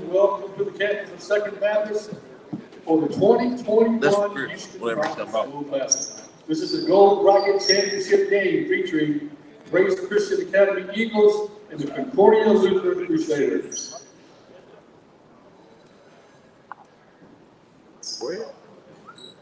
Welcome to the campus of Second Baptist for the 2021 School Classic. This is the Gold Rocket Championship game featuring Grace Christian Academy Eagles and the Concordia Lutheran Crusaders.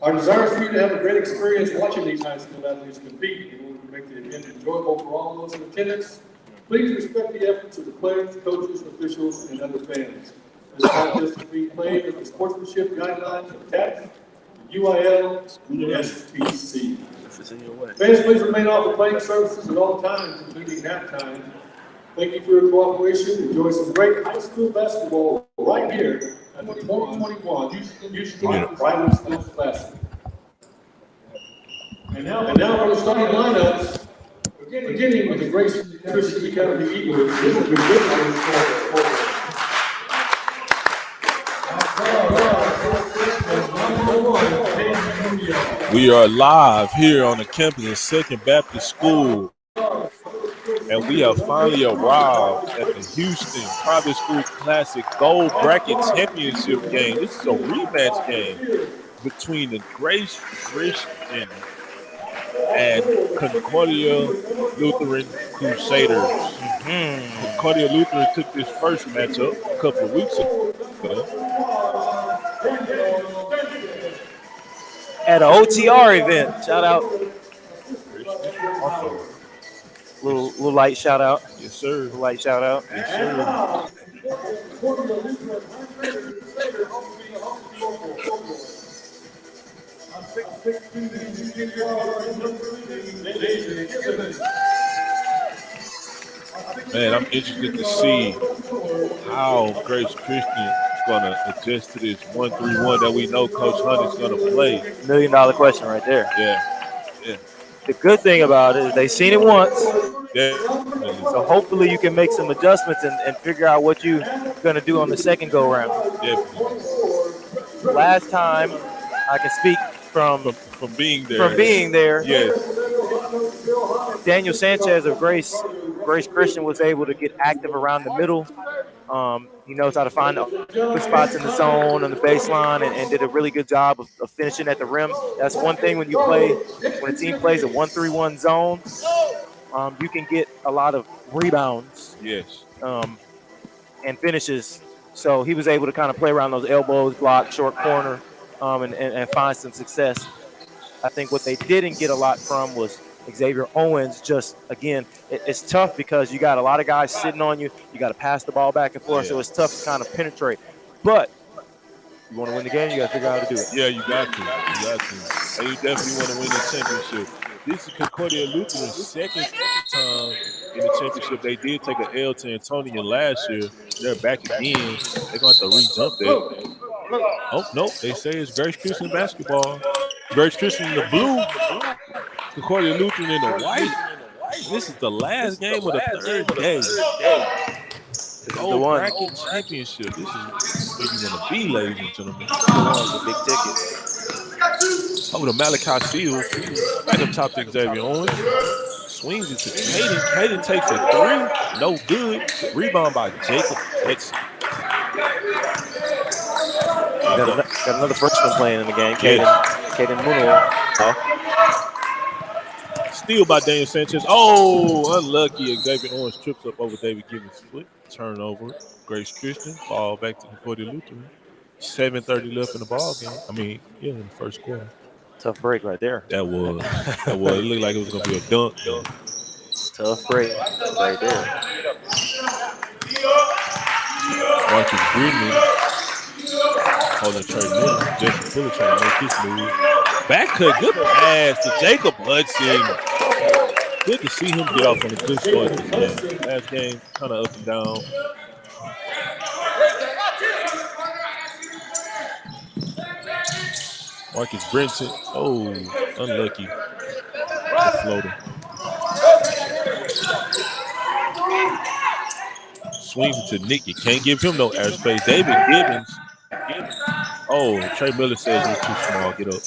Our desire is for you to have a great experience watching these high school athletes compete. In order to make the event enjoyable for all those in attendance, please respect the efforts of the players, coaches, officials, and other fans. This contest is being played with the sportsmanship guidelines of TAC, the UIL, and the STC. Fans, please remain off the playing surfaces at all times, including halftime. Thank you for your cooperation. Enjoy some great high school basketball right here at the 2021 Houston Private School Classic. And now for the starting lineups. Beginning with the Grace Christian Academy Eagles, this is the We are live here on the campus of Second Baptist School, and we have finally arrived at the Houston Private School Classic Gold Bracket Championship game. This is a rematch game between the Grace Christian and Concordia Lutheran Crusaders. Concordia Lutheran took this first matchup a couple of weeks ago at an OTR event. Shout out. Little light shout out. Yes, sir. Little light shout out. Yes, sir. Man, I'm interested to see how Grace Christian is going to adjust to this 1-3-1 that we know Coach Hunt is going to play. $1 million question right there. Yeah. The good thing about it is they've seen it once. Definitely. So hopefully you can make some adjustments and figure out what you're going to do on the second go-round. Definitely. Last time, I can speak from being there. From being there. Yes. Daniel Sanchez of Grace Christian was able to get active around the middle. He knows how to find the good spots in the zone on the baseline and did a really good job of finishing at the rim. That's one thing when a team plays a 1-3-1 zone, you can get a lot of rebounds. Yes. And finishes. So he was able to kind of play around those elbows, block, short corner, and find some success. I think what they didn't get a lot from was Xavier Owens. Just, again, it's tough because you got a lot of guys sitting on you. You got to pass the ball back and forth, so it's tough to kind of penetrate. But if you want to win the game, you got to figure out how to do it. Yeah, you got to. And you definitely want to win the championship. This is Concordia Lutheran's second time in the championship. They did take an L to Antonia last year. They're back again. They're going to have to re-jump that. Oh, no. They say it's Grace Christian basketball. Grace Christian in the blue. Concordia Lutheran in the white. This is the last game of the third day. is the one. Bracket championship. This is where you want to be, ladies and gentlemen. It's a big ticket. Over to Malachi Seals. Back up top to Xavier Owens. Swings it to Caden. Caden takes a three. No good. Rebound by Jacob. Got another freshman playing in the game. Caden Muno. Steal by Daniel Sanchez. Oh, unlucky. Xavier Owens trips up over David Gibbons' foot. Turnover. Grace Christian. Ball back to Concordia Lutheran. 7:30 left in the ball game. In the first quarter. Tough break right there. That was. It looked like it was going to be a dunk. Tough break right there. Marcus Brittany holding Trey Miller. Jesse Fuller trying to make his move. Back cut. Good pass to Jacob Hudson. Good to see him get off on a good start this game. Last game, kind of up and down. Marcus Brenton. Oh, unlucky. The floater. Swings it to Nick. You can't give him no airspace. David Gibbons. Oh, Trey Miller says it's too small. Get up.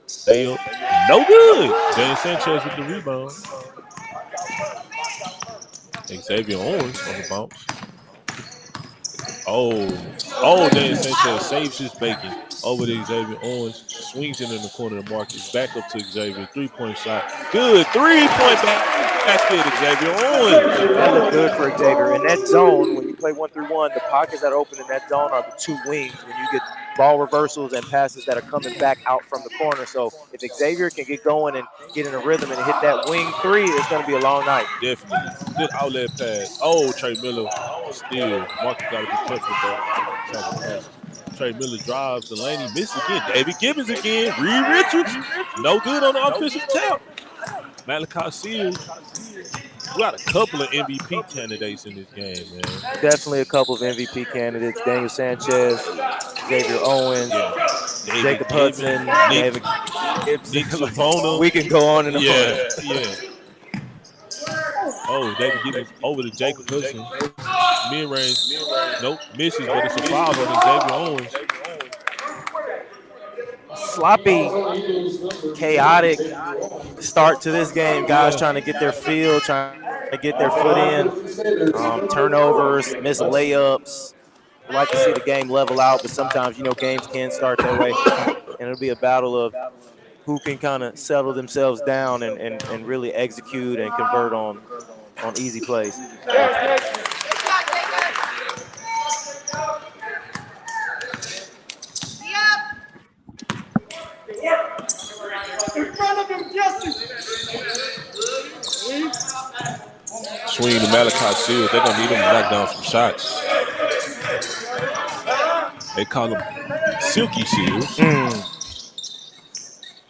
Stay up. No good. Dan Sanchez with the rebound. Xavier Owens on the bounce. Oh, Dan Sanchez saves his bacon over to Xavier Owens. Swings it in the corner of Marcus. Back up to Xavier. 3-point shot. Good. 3-point basket, Xavier Owens. That looked good for Xavier. In that zone, when you play 1-3-1, the pockets that open in that zone are the two wings. When you get ball reversals and passes that are coming back out from the corner. So if Xavier can get going and get in a rhythm and hit that wing three, it's going to be a long night. Definitely. Good outlet pass. Oh, Trey Miller steal. Marcus got to be careful with that. Trey Miller drives the lane. He missed again. David Gibbons again. Reed Richards. No good on the offensive tap. Malachi Seals. We got a couple of MVP candidates in this game, man. Definitely a couple of MVP candidates. Daniel Sanchez, Xavier Owens, Jacob Hudson, David Gibson. Nick Savona. We can go on and on. Yeah. Oh, David Gibbons over to Jacob Hudson. Mid-range. Nope, misses, but it's a foul on Xavier Owens. Sloppy, chaotic start to this game. Guys trying to get their feel, trying to get their foot in. Turnovers, missed layups. We like to see the game level out, but sometimes, games can start that way. And it'll be a battle of who can kind of settle themselves down and really execute and convert on easy plays. Swing to Malachi Seals. They're going to need him to knock down some shots. They call him Silky Seals.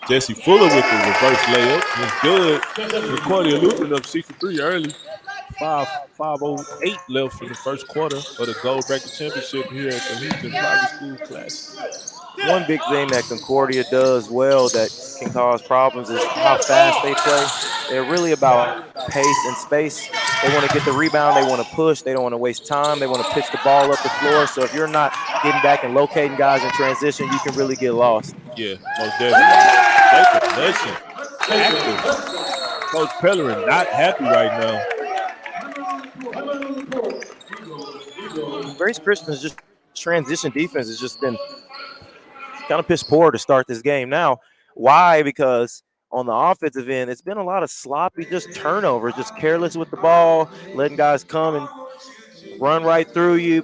Jesse Fuller with the reverse layup. It's good. Concordia Lutheran up 63 early. 5:08 left in the first quarter of the Gold Bracket Championship here at the Houston Private School Classic. One big thing that Concordia does well that can cause problems is how fast they play. They're really about pace and space. They want to get the rebound. They want to push. They don't want to waste time. They want to pitch the ball up the floor. So if you're not getting back and locating guys in transition, you can really get lost. Yeah, most definitely. Jacob Hudson, active. Coach Pellerin not happy right now. Grace Christian's just transition defense has just been kind of piss poor to start this game. Now, why? Because on the offensive end, it's been a lot of sloppy, just turnovers, just careless with the ball, letting guys come and run right through you,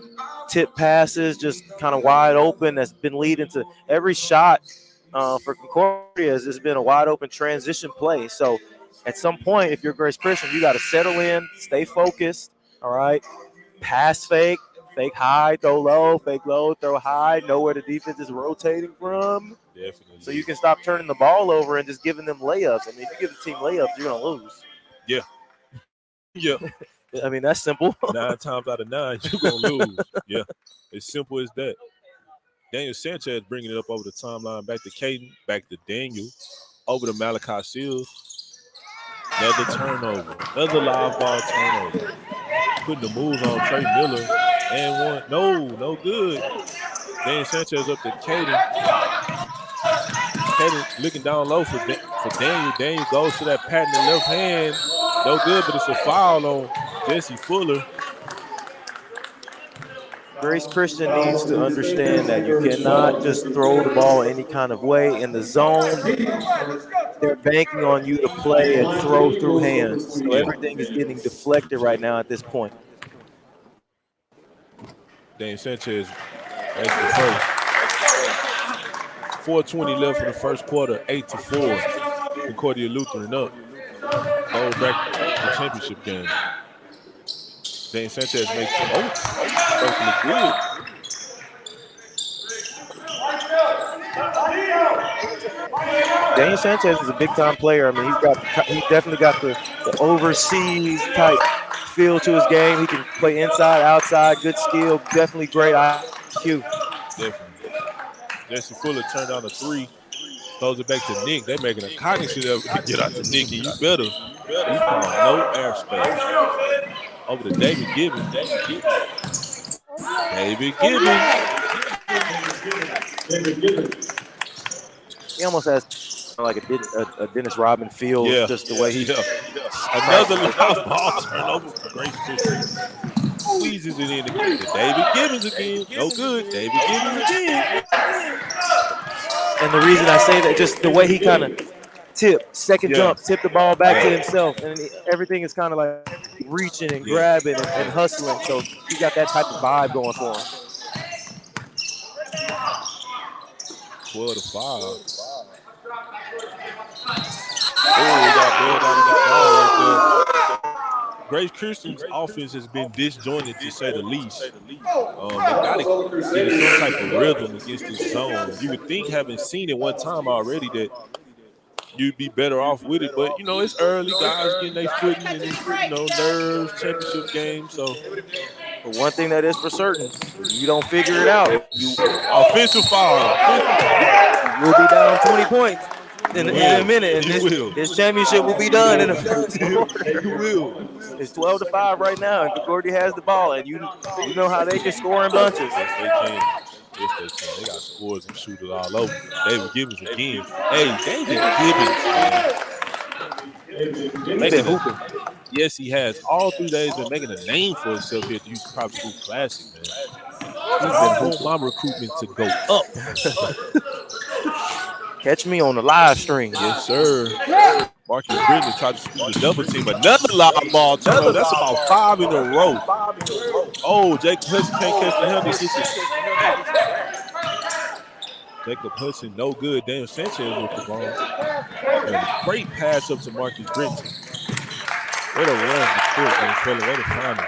tip passes, just kind of wide open. That's been leading to every shot for Concordia has just been a wide open transition play. So at some point, if you're Grace Christian, you got to settle in, stay focused, all right? Pass fake high, throw low, fake low, throw high, know where the defense is rotating from. Definitely. So you can stop turning the ball over and just giving them layups. I mean, if you give the team layups, you're going to lose. Yeah. Yeah. I mean, that's simple. 9 times out of 9, you're going to lose. Yeah. As simple as that. Daniel Sanchez bringing it up over the timeline. Back to Caden. Back to Daniel. Over to Malachi Seals. Another turnover. Another live ball turnover. putting the moves on Trey Miller. And one. No good. Daniel Sanchez up to Caden. Caden looking down low for Daniel. Daniel goes to that pat in the left hand. No good, but it's a foul on Jesse Fuller. Grace Christian needs to understand that you cannot just throw the ball any kind of way in the zone. They're banking on you to play and throw through hands. So everything is getting deflected right now at this point. Daniel Sanchez, that's the first. 4:20 left in the first quarter, 8-4. Concordia Lutheran up. Gold back the championship game. Daniel Sanchez makes perfectly good. Daniel Sanchez is a big-time player. I mean, he's definitely got the overseas type feel to his game. He can play inside, outside, good skill, definitely great IQ. Definitely. Jesse Fuller turned down a three, throws it back to Nick. They're making a cognitive effort to get out to Nick, and you better. You call no airspace. Over to David Gibbons. David Gibbons. He almost has like a Dennis Rodman feel, just the way he does. Another loud ball turnover for Grace Christian. Squeezes it in again. David Gibbons again. No good. David Gibbons again. And the reason I say that, just the way he kind of tip the ball back to himself, and everything is kind of like reaching and grabbing and hustling. So he got that type of vibe going for him. 12-5. Oh, we got ball out of the foul right there. Grace Christian's offense has been disjointed, to say the least. They got to get some type of rhythm against this zone. You would think, having seen it one time already, that you'd be better off with it. But, it's early. Guys getting their footing and nerves, championship game. So, but one thing that is for certain, you don't figure it out. Offensive foul. You'll be down 20 points in a minute, and this championship will be done in the first quarter. You will. It's 12-5 right now, and Concordia has the ball, and you know how they can score in bunches. Yes, they can. They got scores and shooters all over. David Gibbons again. Hey, David Gibbons, man. Yes, he has. All 3 days been making a name for himself here at the Houston Private School Classic, man. He's been holding my recruitment to go up. Catch me on the live stream. Yes, sir. Marcus Britton tried to squeeze a double team. Another lob ball turnover. That's about 5 in a row. Oh, Jacob Hudson can't catch the handle. Jacob Hudson, no good. Daniel Sanchez with the ball. And a great pass up to Marcus Britton. Way to run the court, man, fella. Way to find it.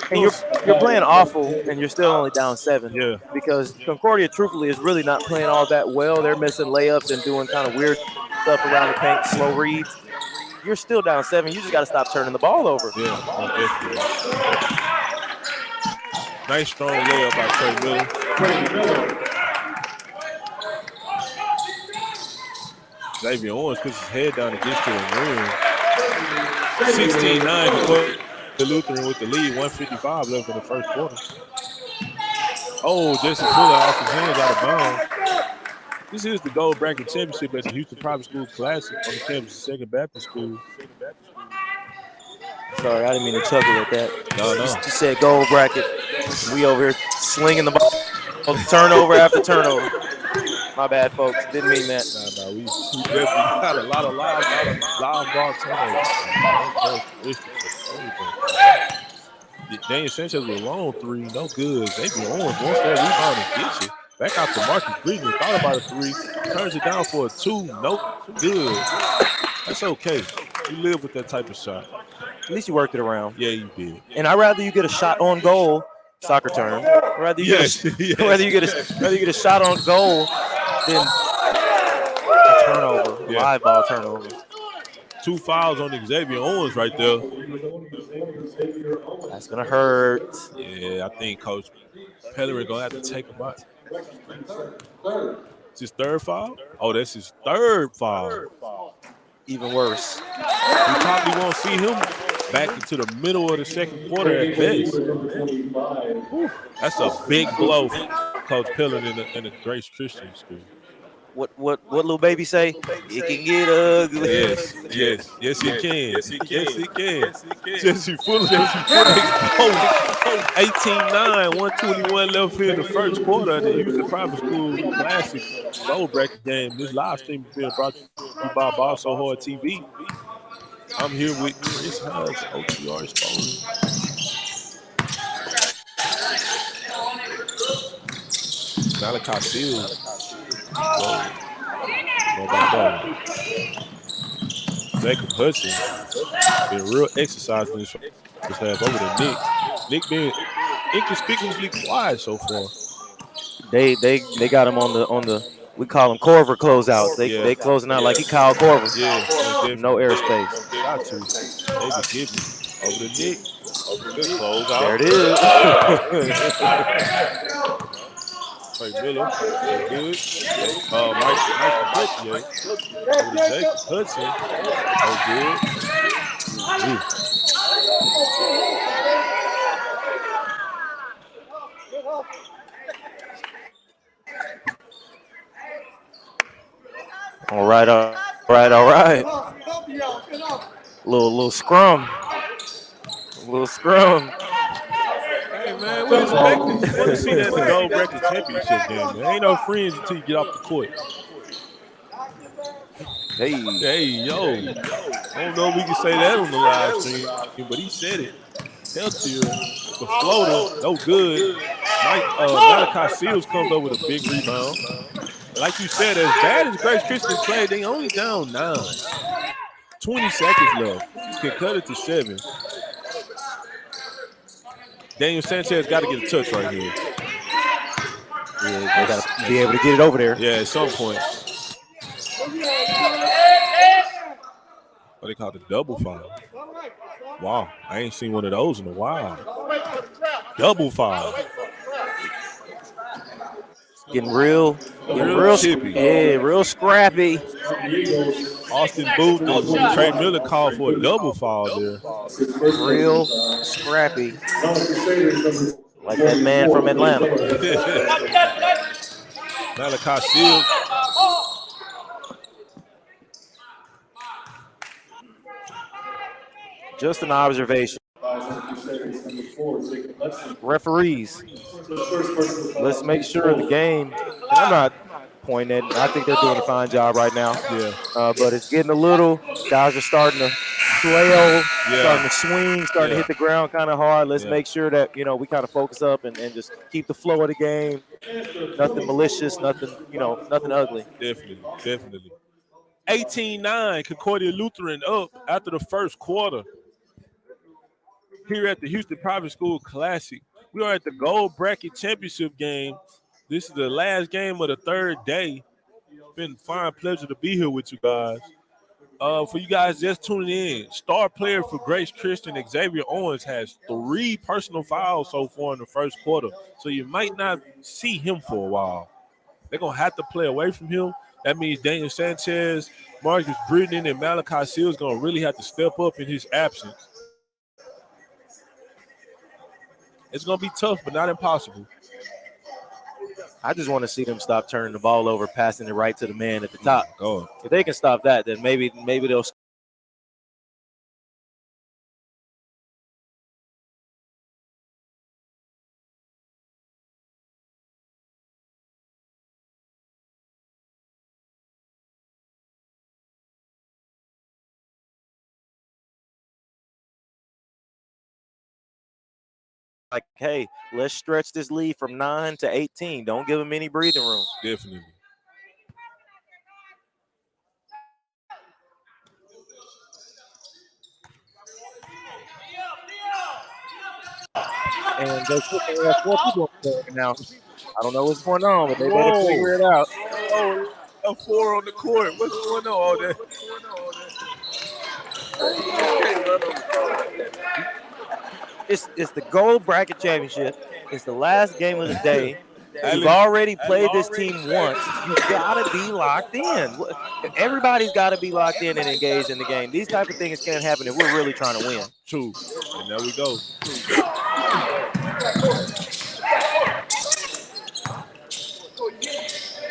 And you're playing awful, and you're still only down 7. Yeah. Because Concordia, truthfully, is really not playing all that well. They're missing layups and doing kind of weird stuff around the paint, slow reads. You're still down 7. You just got to stop turning the ball over. Yeah, definitely. Nice strong layup by Trey Miller. Xavier Owens puts his head down against it and wins. 16-9. The Lutheran with the lead, 1:55 left in the first quarter. Oh, Jesse Fuller off his hands, out of bounds. This is the Gold Bracket Championship at the Houston Private School Classic on the campus of Second Baptist School. Sorry, I didn't mean to chuckle at that. No. You said Gold Bracket. We over here slinging the ball, turnover after turnover. My bad, folks. Didn't mean that. No, we definitely got a lot of live ball turnovers. Daniel Sanchez with a long 3, no good. Xavier Owens wants that rebound and gets it. Back out to Marcus Britton, thought about a 3, turns it down for a 2, no good. That's okay. You live with that type of shot. At least you worked it around. Yeah, you did. And I'd rather you get a shot on goal, soccer term. Rather you get a shot on goal than a turnover, live ball turnover. 2 fouls on Xavier Owens right there. That's gonna hurt. Yeah, I think Coach Pellerin gonna have to take him out. It's his 3rd foul? Oh, that's his 3rd foul. Even worse. We probably won't see him back into the middle of the second quarter at best. Whew, that's a big blow for Coach Pillen in the Grace Christian School. What little baby say? It can get ugly. Yes, it can. Yes, it can. Jesse Fuller exposed 18-9, 121 left here in the first quarter of the Houston Private School Classic Gold Bracket game. This live stream is being brought to you by Ball So Hard TV. I'm here with Chris Hudds, OTR Exposure. Malachi Seals. Whoa. Know about that one. Jacob Hudson been real exercising this first half over to Nick. Nick been inconspicuously quiet so far. They got him on the we call them Corver closeouts. They closing out like he Kyle Corver. Yeah, no airspace. Got to. David Gibney over to Nick. Good close out. There it is. Trey Miller, good. Mike Hutchie over to Jacob Hudson. Good. All right. Little scrum. Hey man, we expect it. Want to see that in the Gold Bracket Championship game, man. Ain't no friends until you get off the court. Hey, yo. I don't know if we can say that on the live stream, but he said it. Healthier. The floater, no good. Malachi Seals comes over with a big rebound. Like you said, as bad as Grace Christian played, they only down 9. 20 seconds left. Can cut it to 7. Daniel Sanchez got to get a touch right here. Yeah, they got to be able to get it over there. Yeah, at some point. What they call it, a double foul. Wow, I ain't seen one of those in a while. Double foul. Getting real chippy. Yeah, real scrappy. Austin Booth and Trey Miller called for a double foul there. Real scrappy. Like that man from Atlanta. Malachi Seals. Just an observation. Referees, let's make sure the game, I'm not pointing at, I think they're doing a fine job right now. Yeah. But it's getting a little, guys are starting to flail, starting to swing, starting to hit the ground kind of hard. Let's make sure that, we kind of focus up and just keep the flow of the game. Nothing malicious, nothing ugly. Definitely. 18-9, Concordia Lutheran up after the first quarter. Here at the Houston Private School Classic. We are at the Gold Bracket Championship game. This is the last game of the third day. Been a fine pleasure to be here with you guys. For you guys just tuning in, star player for Grace Christian, Xavier Owens, has 3 personal fouls so far in the first quarter. So you might not see him for a while. They're going to have to play away from him. That means Daniel Sanchez, Marcus Britton, and Malachi Seals going to really have to step up in his absence. It's going to be tough, but not impossible. I just want to see them stop turning the ball over, passing it right to the man at the top. Oh. If they can stop that, then maybe they'll. Like, hey, let's stretch this lead from 9 to 18. Don't give them any breathing room. Definitely. And they're 4 people now. I don't know what's going on, but they better figure it out. Oh, a 4 on the court. What's going on all that? It's the Gold Bracket Championship. It's the last game of the day. You've already played this team once. You gotta be locked in. Everybody's got to be locked in and engaged in the game. These type of things can't happen if we're really trying to win. True. And there we go.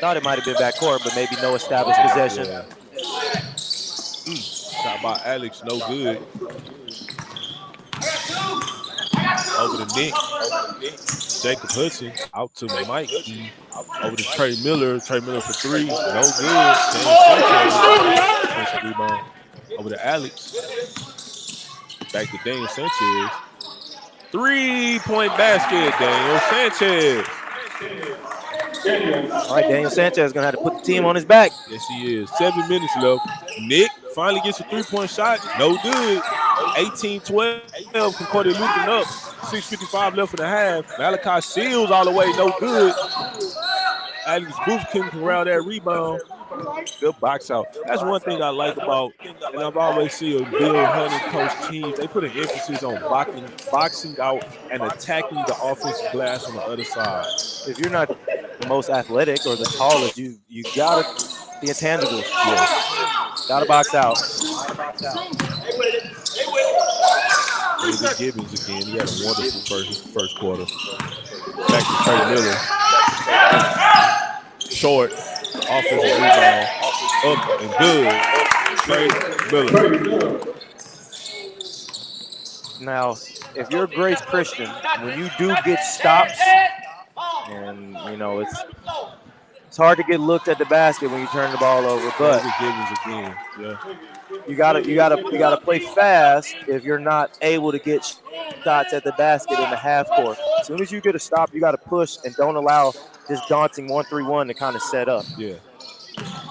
Thought it might have been backcourt, but maybe no established possession. Yeah. Shot by Alex, no good. Over to Nick. Jacob Hudson out to Mike. Over to Trey Miller. Trey Miller for three. No good. Sanchez. Rebound. Over to Alex. Back to Daniel Sanchez. 3-point basket. Daniel Sanchez. All right, Daniel Sanchez is going to have to put the team on his back. Yes, he is. 7 minutes left. Nick finally gets a 3-point shot. No good. 18-12. Concordia Lutheran up. 6:55 left in the half. Malachi Seals all the way. No good. Alex Booth couldn't around that rebound. Good box out. That's one thing I like about, and I've always seen Bill Hunting coach teams. They put an emphasis on boxing out and attacking the offensive glass on the other side. If you're not the most athletic or the tallest, you got the intangibles. Yes. Got to box out. David Gibbons again. He had a wonderful first quarter. Back to Trey Miller. Short. Offensive rebound. Up and good. Trey Miller. Now, if you're Grace Christian, when you do get stops, and you know it's hard to get looked at the basket when you turn the ball over, but Gibbons again. Yeah. You gotta play fast if you're not able to get shots at the basket in the half court. As soon as you get a stop, you gotta push and don't allow this daunting 1-3-1 to kind of set up. Yeah.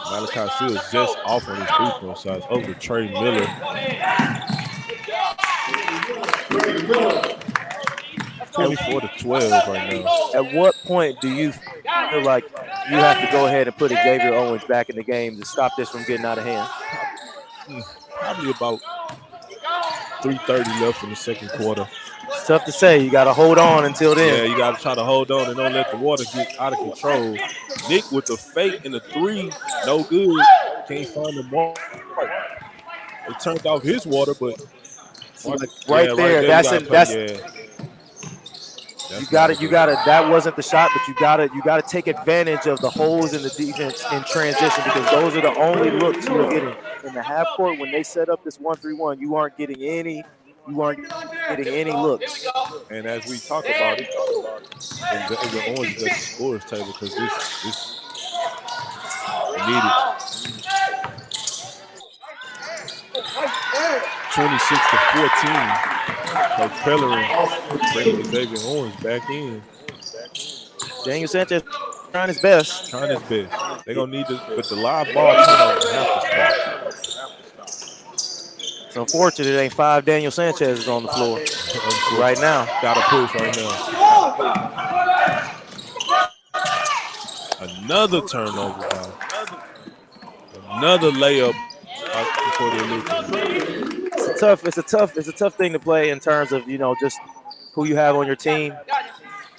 Malachi Seals just off on his 3-point shots. Over to Trey Miller. 24-12 right now. At what point do you feel like you have to go ahead and put Xavier Owens back in the game to stop this from getting out of hand? Probably about 3:30 left in the second quarter. It's tough to say. You got to hold on until then. Yeah, you got to try to hold on and don't let the water get out of control. Nick with the fake and the three, no good. Can't find the mark. It turned off his water, but right there. You got it. That wasn't the shot, but you got to take advantage of the holes in the defense in transition, because those are the only looks you're getting in the half court. When they set up this 1-3-1, you aren't getting any looks. And as we talk about it, the Orange at the scores table, because this needed. 26-14. Coach Pellerin bringing Xavier Owens back in. Daniel Sanchez trying his best. They're going to need to, but the live ball turnover have to stop. It's unfortunate it ain't 5 Daniel Sanchez's on the floor right now. Got to push right now. Another turnover. Another layup. It's a tough thing to play in terms of, you know, just who you have on your team.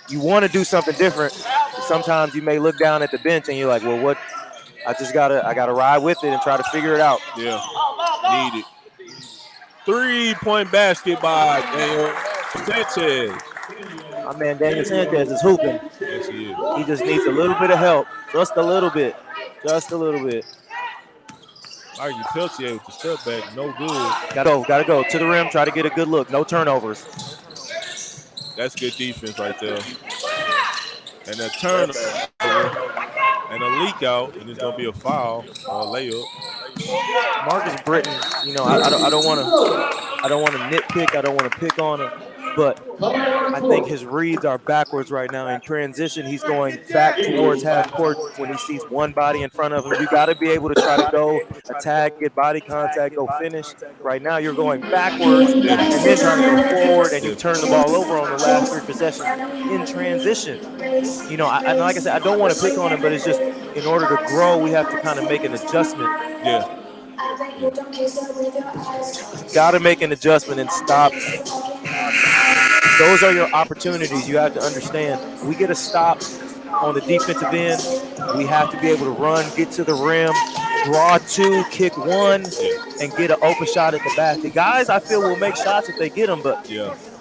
You want to do something different. Sometimes you may look down at the bench and you're like, well, what? I gotta ride with it and try to figure it out. Yeah, need it. 3-point basket by Daniel Sanchez. My man Daniel Sanchez is hooping. Yes, he is. He just needs a little bit of help, just a little bit. Argue Peltier with the step back, no good. Gotta go to the rim, try to get a good look. No turnovers. That's good defense right there. And a turnover and a leak out, and it's gonna be a foul or a layup. Marcus Britton, you know, I don't want to nitpick. I don't want to pick on him, but I think his reads are backwards right now. In transition, he's going back towards half court when he sees one body in front of him. You got to be able to try to go attack, get body contact, go finish. Right now, you're going backwards and then trying to go forward, and you turn the ball over on the last 3 possessions in transition. You know, I like I said, I don't want to pick on him, but it's just in order to grow, we have to kind of make an adjustment. Yeah. Got to make an adjustment and stop. Those are your opportunities. You have to understand. We get a stop. on the defensive end. We have to be able to run, get to the rim, draw two, kick one, and get an open shot at the basket. Guys, I feel will make shots if they get them, but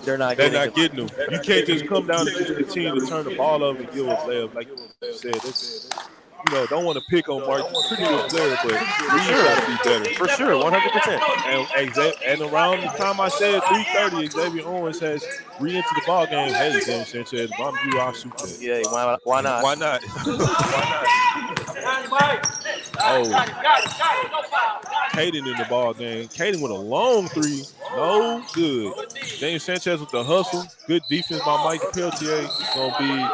they're not They're getting not them. getting them. You can't just come down and just continue to turn the ball over and give up layups. Like you said, that's, don't want to pick on Mark. He's a pretty good player, but he's got to be better. For sure, 100%. And around the time I said 3:30, Xavier Owens has re-entered the ball game. Hey, James Sanchez, bomb you, I'll shoot that. Yeah, why not? Why not? Oh, Caden in the ball game. Caden with a long three, no good. James Sanchez with the hustle. Good defense by Mike Peltier. It's gonna be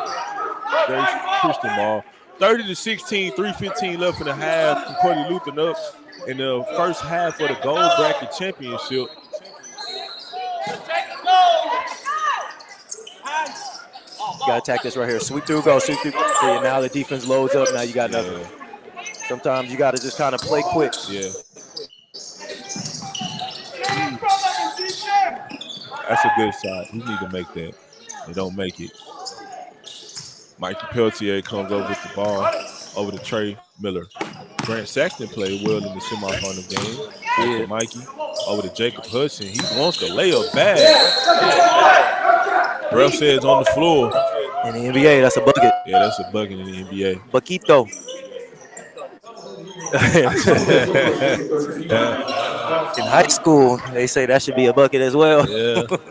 very Christian ball. 30-16, 3:15 left in the half. Concordia Lutheran up in the first half of the gold bracket championship. You got to attack this right here. Sweep through, go, sweep through. See, now the defense loads up. Now you got nothing. Sometimes you got to just kind of play quick. Yeah. That's a good shot. We need to make that. They don't make it. Mikey Peltier comes over with the ball, over to Trey Miller. Grant Saxton played well in the semifinal game. Yeah. Mikey over to Jacob Hudson. He wants the layup bad. Ref says on the floor. In the NBA, that's a bucket. Yeah, that's a bucket in the NBA. Buquito. In high school, they say that should be a bucket as well. Yeah. But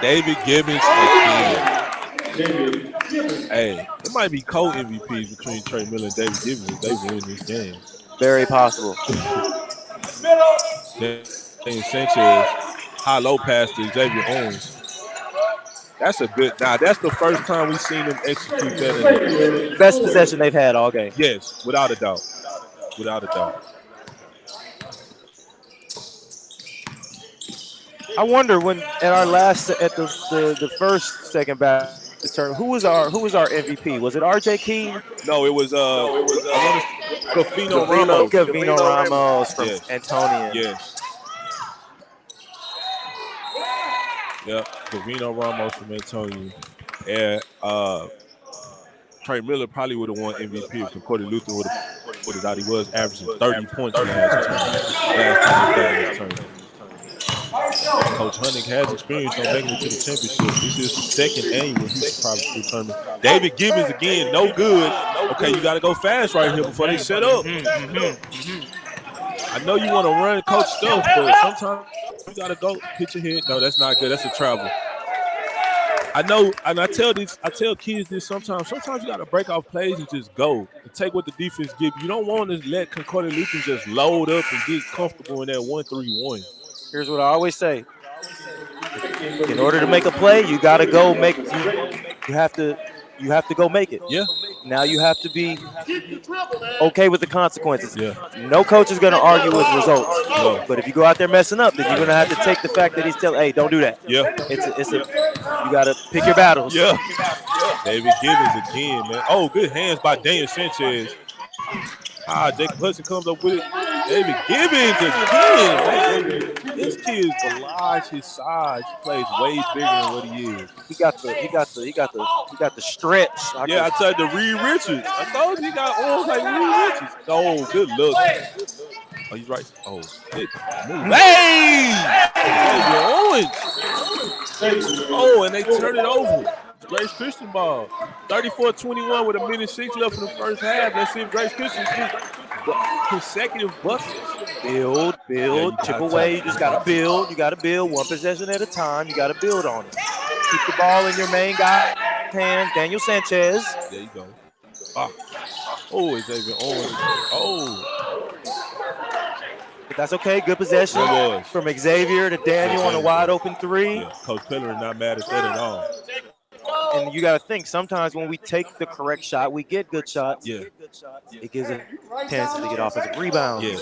David Gibbons again. Hey, it might be co-MVPs between Trey Miller and David Gibbons if they win this game. Very possible. James Sanchez, high-low pass to Xavier Owens. That's a good. That's the first time we've seen them execute that. Best possession they've had all game. Yes, without a doubt. Without a doubt. I wonder when at our last at the first second back turn, who was our MVP? Was it RJ Keene? No, it was Covino Ramos. Covino Ramos from Antonian. Yes. Yep, Covino Ramos from Antonian. And Trey Miller probably would have won MVP if Concordia Lutheran would have put it out. He was averaging 30 points last time. Coach Hunnick has experience on making it to the championship. This is the second annual Houston Private School tournament. David Gibbons again, no good. Okay, you got to go fast right here before they set up. I know you want to run coach stuff, but sometimes you got to go pitch your head. No, that's not good. That's a travel. I know, and I tell kids this sometimes. Sometimes you got to break off plays and just go and take what the defense gives you. You don't want to let Concordia Lutheran just load up and get comfortable in that 1-3-1. Here's what I always say. In order to make a play, you got to go make. You have to go make it. Yeah. Now you have to be okay with the consequences. Yeah. No coach is going to argue with results. No. But if you go out there messing up, then you're going to have to take the fact that he's telling, hey, don't do that. Yeah. You got to pick your battles. Yeah. David Gibbons again, man. Oh, good hands by Daniel Sanchez. Jacob Hudson comes up with it. David Gibbons again, man. This kid is large his size. He plays way bigger than what he is. He got the stretch. I tell you, the Reed Richards. I told you he got arms like Reed Richards. Oh, good look. Oh, he's right. Oh, good move. Hey! Oh, and they turn it over. Grace Christian ball. 34-21 with 1:06 left in the first half. Let's see if Grace Christian gets consecutive buckets. Build, chip away. You just got to build. You got to build one possession at a time. You got to build on it. Keep the ball in your main guy's hand, Daniel Sanchez. There you go. Oh, Xavier Owens. Oh. But that's okay. Good possession from Xavier to Daniel on a wide open three. Yeah, Coach Pellerin not mad at that at all. And you got to think, sometimes when we take the correct shot, we get good shots. Yeah. It gives us chances to get offensive rebounds. Yes.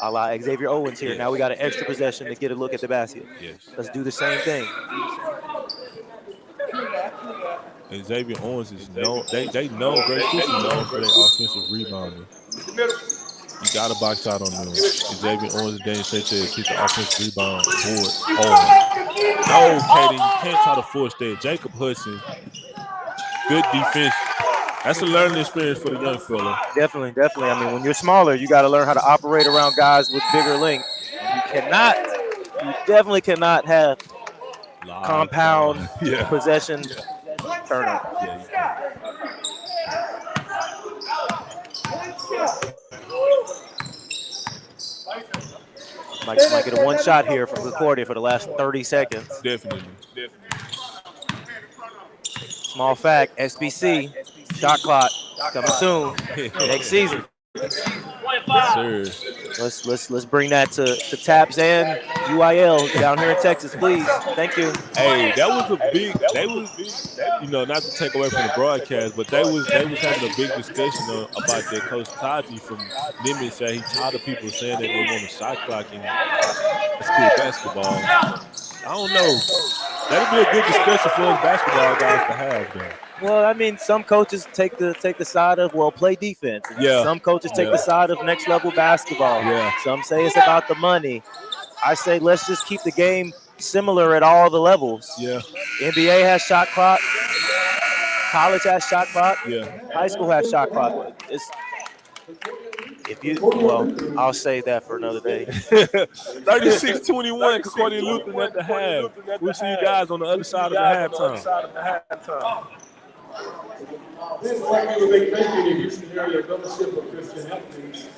A la Xavier Owens here. Yes. Now we got an extra possession to get a look at the basket. Yes. Let's do the same thing. And Xavier Owens is known. They know Grace Christian known for their offensive rebounding. You got to box out on them. Xavier Owens and Daniel Sanchez keep the offensive rebound board hard. No, Kaden, you can't try to force that. Jacob Hudson, good defense. That's a learning experience for the young fella. Definitely, definitely. I mean, when you're smaller, you got to learn how to operate around guys with bigger length. You definitely cannot have compound Yeah. possession turnover. Yeah, you can. Might get a one shot here from Concordia for the last 30 seconds. Definitely. Small fact, SBC, shot clock, coming soon, next season. Yes, sir. Let's bring that to TAPS and UIL down here in Texas, please. Thank you. Hey, that was a big. They was, not to take away from the broadcast, but they was having a big discussion about that. Coach Taji from Nimitz said he tired of people saying that they want a shot clock in school basketball. I don't know. That'd be a good discussion for us basketball guys to have, though. Well, I mean, some coaches take the side of play defense. Yeah. Some coaches take the side of next level basketball. Yeah. Some say it's about the money. I say let's just keep the game similar at all the levels. Yeah. NBA has shot clock. College has shot clock. Yeah. High school has shot clock. I'll save that for another day. 36-21, Concordia Lutheran at the half. We'll see you guys on the other side of the halftime. This is like we make thank you to Houston area fellowship of Christian athletes.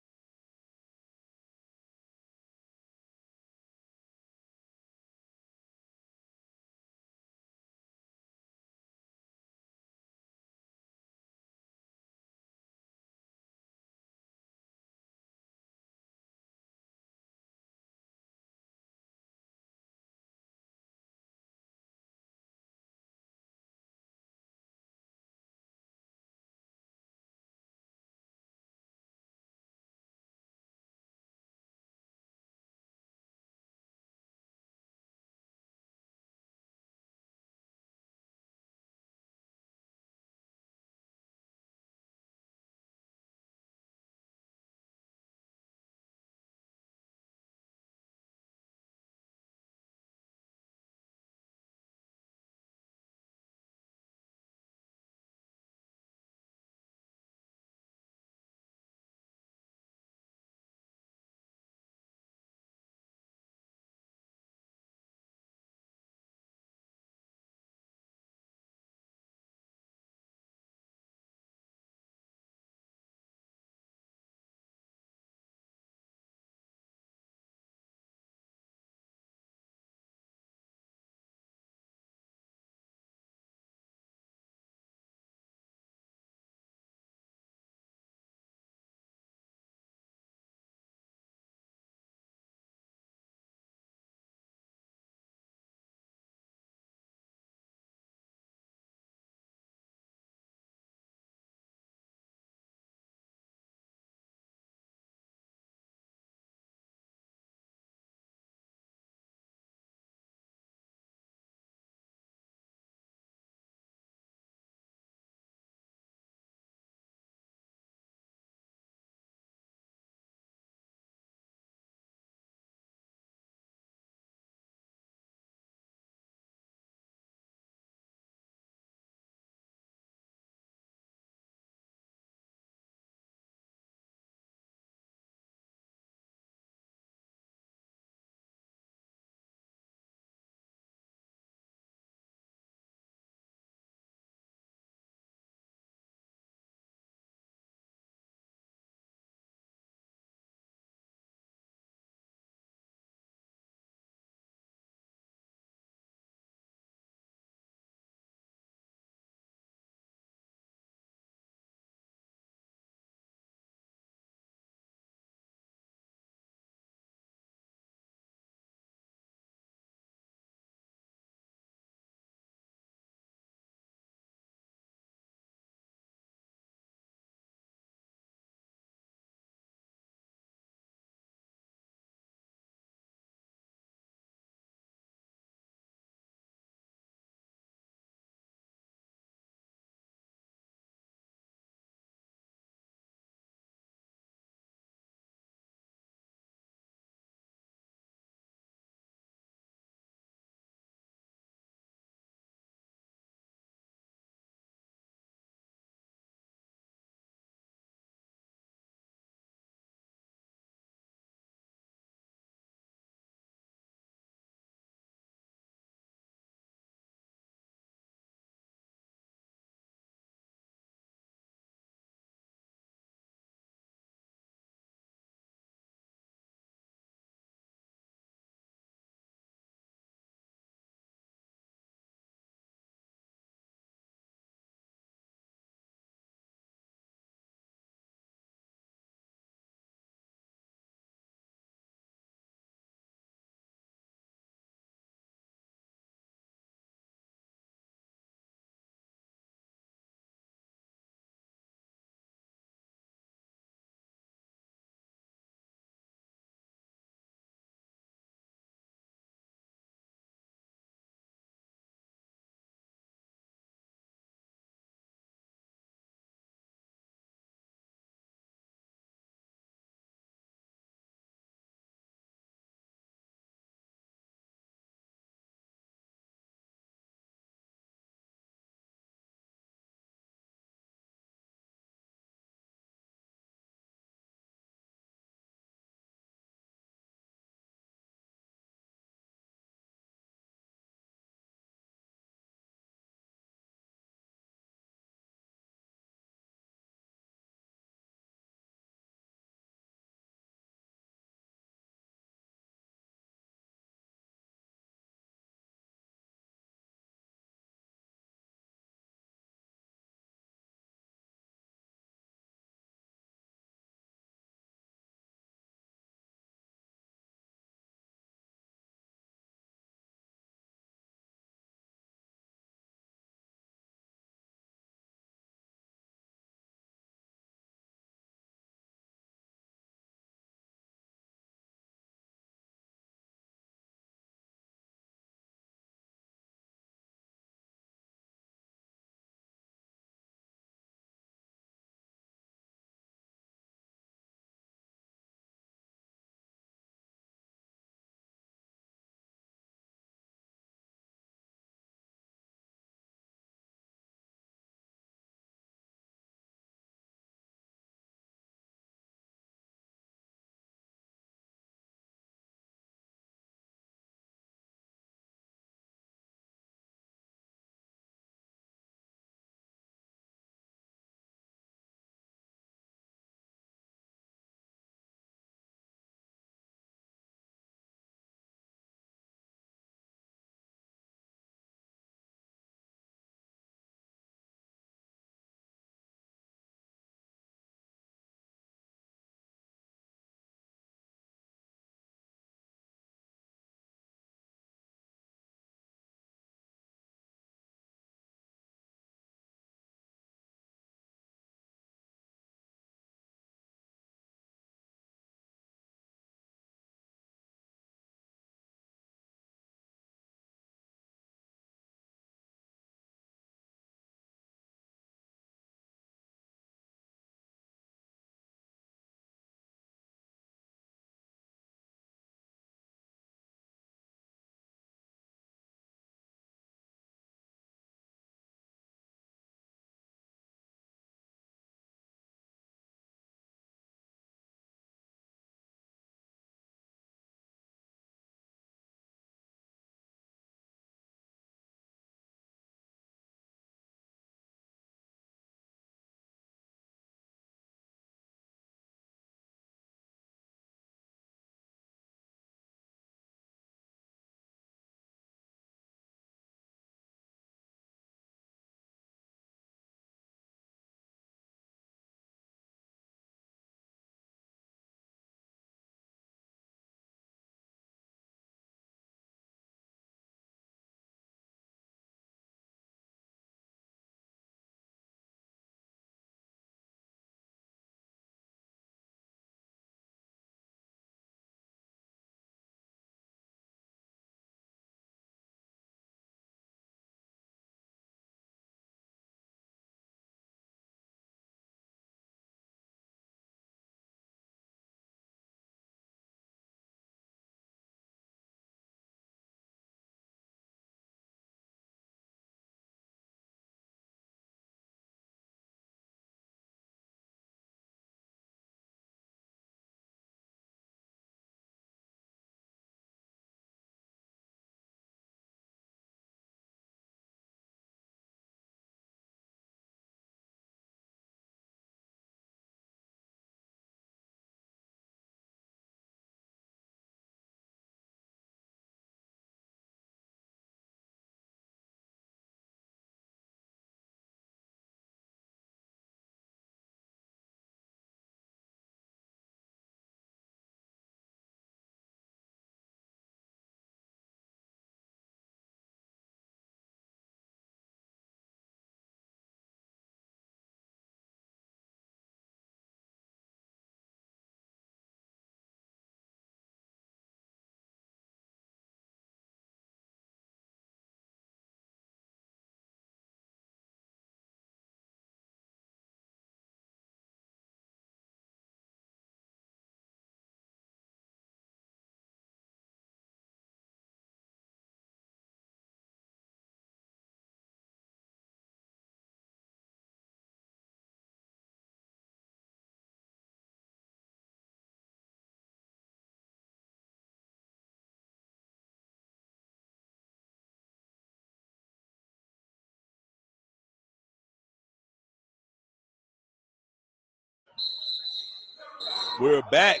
We're back.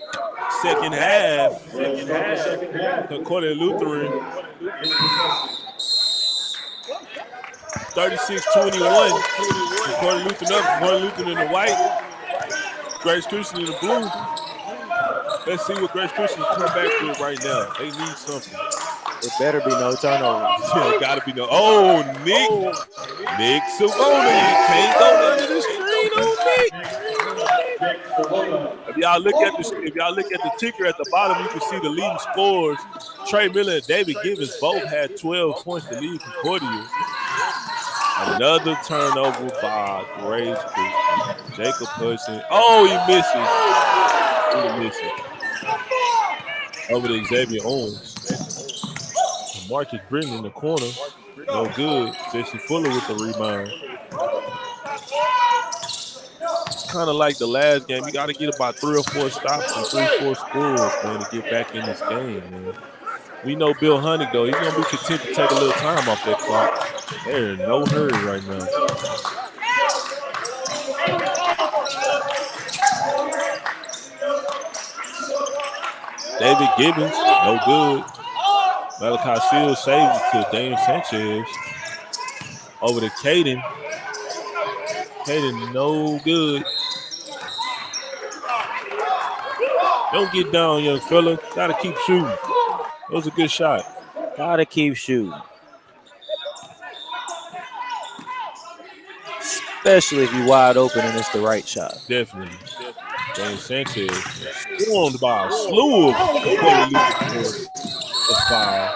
Second half. Second half. Concordia Lutheran. 36-21. Concordia Lutheran up. Concordia Lutheran in the white. Grace Christian in the blue. Let's see what Grace Christian come back with right now. They need something. It better be no turnover. Yeah, it gotta be no. Oh, Nick Savona. You can't go under the screen on Nick. If y'all look at the ticker at the bottom, you can see the leading scorers. Trey Miller and David Givens both had 12 points to lead Concordia. Another turnover by Grace Christian. Jacob Hudson. Oh, he misses. Over to Xavier Owens. Marcus Britton in the corner. No good. Jesse Fuller with the rebound. It's kind of like the last game. You got to get about 3 or 4 stops and 3-4 scores, man, to get back in this game, man. We know Bill Hunnick, though. He's going to be content to take a little time off that clock. They're in no hurry right now. David Gibbons, no good. Malachi Seals saves it to Daniel Sanchez. Over to Caden. Caden, no good. Don't get down, young fella. Gotta keep shooting. That was a good shot. Gotta keep shooting. Especially if you're wide open and it's the right shot. Definitely. Daniel Sanchez stormed by a slew of foul.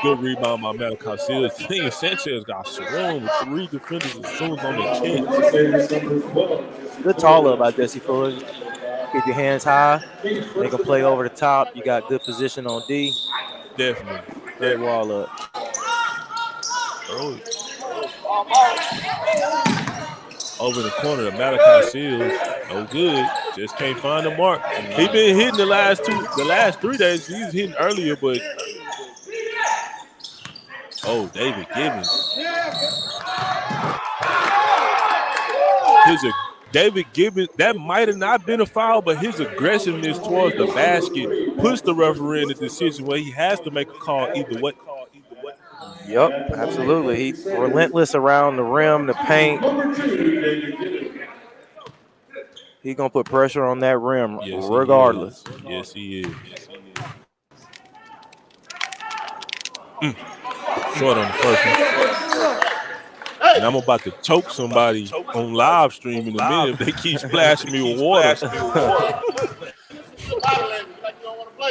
Good rebound by Malachi Seals. Daniel Sanchez got swarmed with 3 defenders as soon as on the catch. Good tall up by Jesse Fuller. Keep your hands high. Make a play over the top. You got good position on D. Definitely. Great wall up. Over the corner to Malachi Seals. No good. Just can't find the mark. He been hitting the last 3 days. He was hitting earlier, but David Gibbons. David Gibbons, that might have not been a foul, but his aggressiveness towards the basket puts the referee in a decision where he has to make a call either way. Yep, absolutely. He's relentless around the rim, the paint. He's going to put pressure on that rim regardless. Yes, he is. Short on the first one. And I'm about to choke somebody on live stream in a minute if they keep splashing me with water.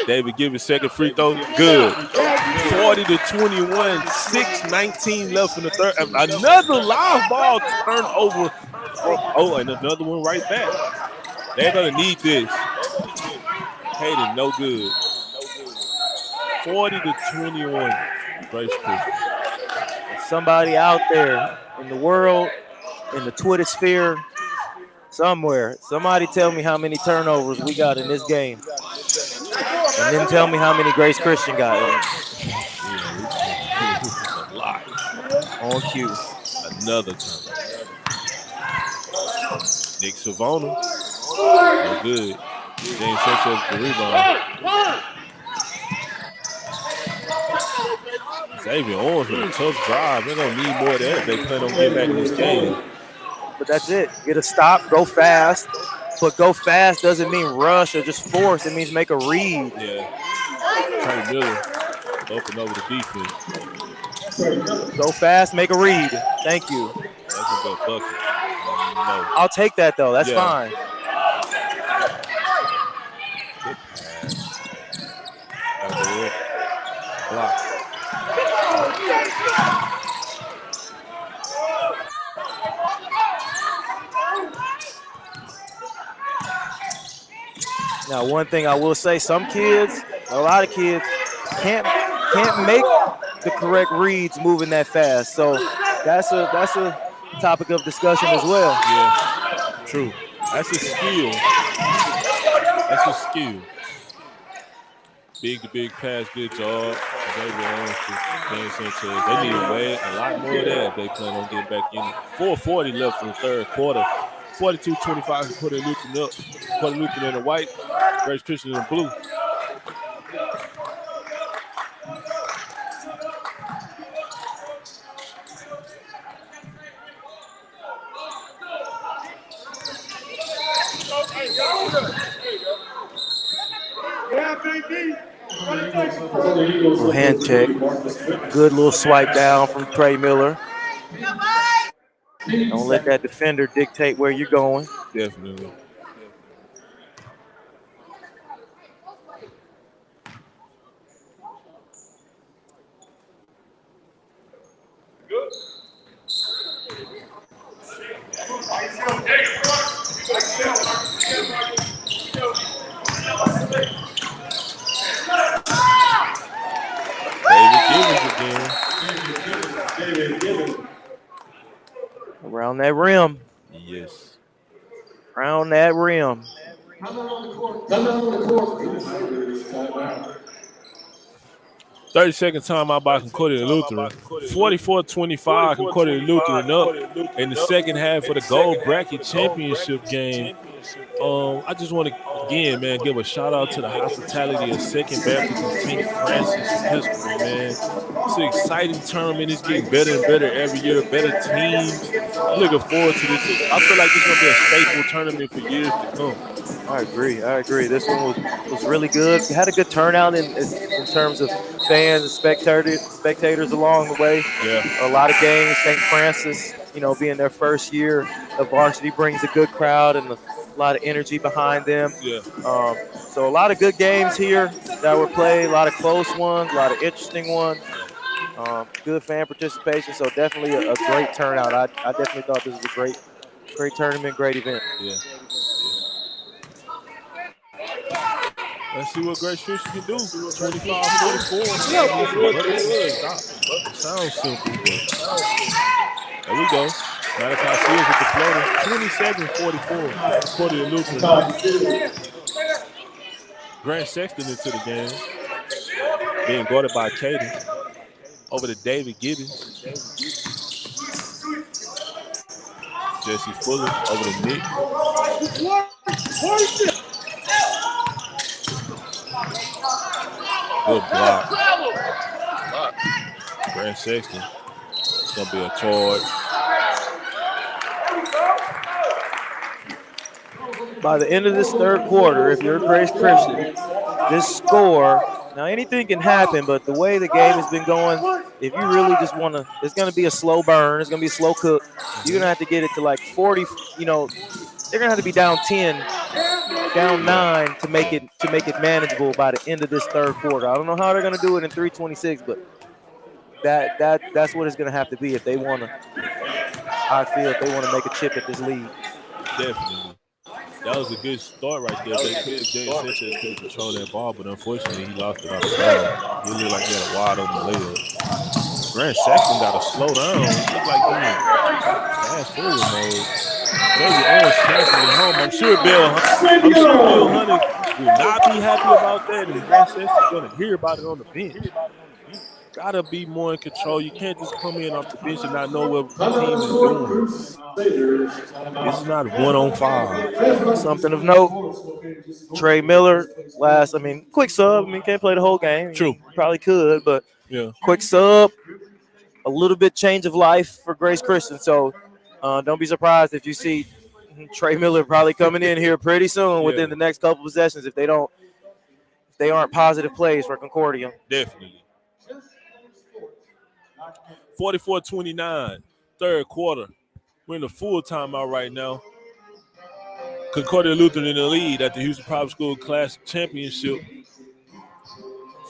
David Gibbons second free throw. Good. 40-21, 6:19 left in the third. Another live ball turnover. And another one right back. They're going to need this. Hayden, no good. 40-21. Grace Christian. Somebody out there in the world, in the Twitter sphere, somewhere, somebody tell me how many turnovers we got in this game. And then tell me how many Grace Christian got in it. A lot. On cue. Another turnover. Nick Savona. No good. James Sanchez the rebound. Xavier Owens with a tough drive. They're going to need more of that if they plan on getting back in this game. But that's it. Get a stop, go fast. But go fast doesn't mean rush or just force. It means make a read. Yeah. Trey Miller open over the defense. Go fast, make a read. Thank you. That's a good bucket. No. I'll take that, though. That's fine. Good pass. Block. Now, one thing I will say, some kids, a lot of kids, can't make the correct reads moving that fast. So that's a topic of discussion as well. Yeah, true. That's a skill. Big to big pass, good job. They need a lot more of that if they plan on getting back in. 4:40 left in the third quarter. 42-25, Concordia Lutheran up. Concordia Lutheran in the white, Grace Christian in the blue. Little hand check. Good little swipe down from Trey Miller. Don't let that defender dictate where you're going. Definitely. David Gibbons. Around that rim. Yes. Around that rim. Come on the court. 32nd time out by Concordia Lutheran. 44-25, Concordia Lutheran up in the second half of the gold bracket championship game. I just want to, again, man, give a shout out to the hospitality of Second Baptist and St. Francis Episcopal, man. It's an exciting tournament. It's getting better and better every year. Better teams. I'm looking forward to this. I feel like this is going to be a staple tournament for years to come. I agree. This one was really good. Had a good turnout in terms of fans and spectators along the way. Yeah. A lot of games. St. Francis, being their first year of varsity, brings a good crowd and a lot of energy behind them. Yeah. So a lot of good games here that were played. A lot of close ones. A lot of interesting ones. Good fan participation. So definitely a great turnout. I definitely thought this was a great tournament, great event. Yeah. Let's see what Grace Christian can do. 25-44. Sounds simple, but there we go. Malachi Sears with the floater. 27-44. Concordia Lutheran. Grant Sexton into the game. Being guarded by Caden. Over to David Gibbons. Jesse Fuller over to Nick. Good block. Grant Sexton. It's going to be a charge. By the end of this third quarter, if you're Grace Christian, this score, now anything can happen, but the way the game has been going, if you really just want to, it's going to be a slow burn. It's going to be a slow cook. You're going to have to get it to like 40, they're going to have to be down 10, down 9 to make it manageable by the end of this third quarter. I don't know how they're going to do it in 3:26, but that's what it's going to have to be if they want to. I feel if they want to make a chip at this lead. Definitely. That was a good start right there. Sanchez could control that ball, but unfortunately he lost it out of bounds. He looked like he had a wide open layup. Grant Sexton got to slow down. It looked like he was fast forward mode. Maybe Owens canceling at home. I'm sure Bill Hunter will not be happy about that, and Grant Sexton's going to hear about it on the bench. Gotta be more in control. You can't just come in off the bench and not know what the team is doing. This is not 1-on-5. Something of note, Trey Miller, quick sub. Can't play the whole game. True. Probably could, but yeah, quick sub, a little bit change of life for Grace Christian. So don't be surprised if you see Trey Miller probably coming in here pretty soon within the next couple possessions if they aren't positive plays for Concordia. Definitely. 44-29, third quarter. We're in the full timeout right now. Concordia Lutheran in the lead at the Houston Private School Classic Championship.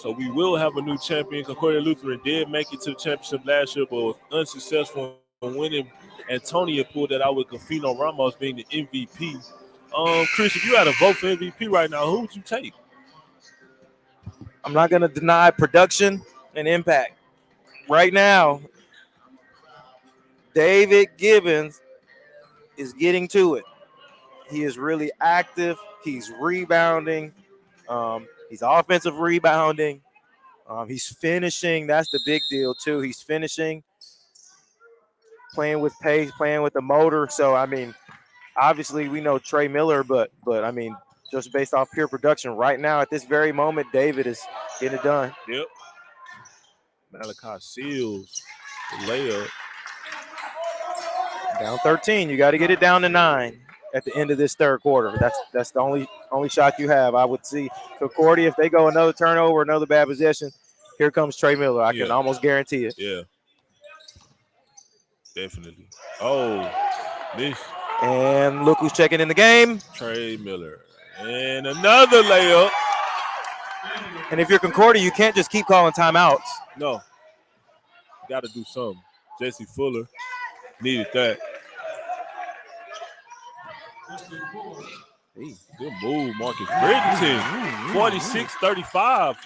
So we will have a new champion. Concordia Lutheran did make it to the championship last year, but was unsuccessful in winning. Antonia pulled that out with Confino Ramos being the MVP. Chris, if you had a vote for MVP right now, who would you take? I'm not going to deny production and impact. Right now, David Gibbons is getting to it. He is really active. He's rebounding. He's offensive rebounding. He's finishing. That's the big deal, too. He's finishing, playing with pace, playing with the motor. So, obviously we know Trey Miller, but I mean, just based off pure production right now at this very moment, David is getting it done. Yep. Malachi Seals, the layup. Down 13. You got to get it down to 9 at the end of this third quarter. That's the only shot you have. I would see Concordia, if they go another turnover, another bad possession, here comes Trey Miller. I can almost guarantee it. Yeah. Definitely. Oh, this. And look who's checking in the game. Trey Miller. And another layup. And if you're Concordia, you can't just keep calling timeouts. No. Got to do something. Jesse Fuller needed that. Hey, good move, Marcus Bridgerton. 46-35.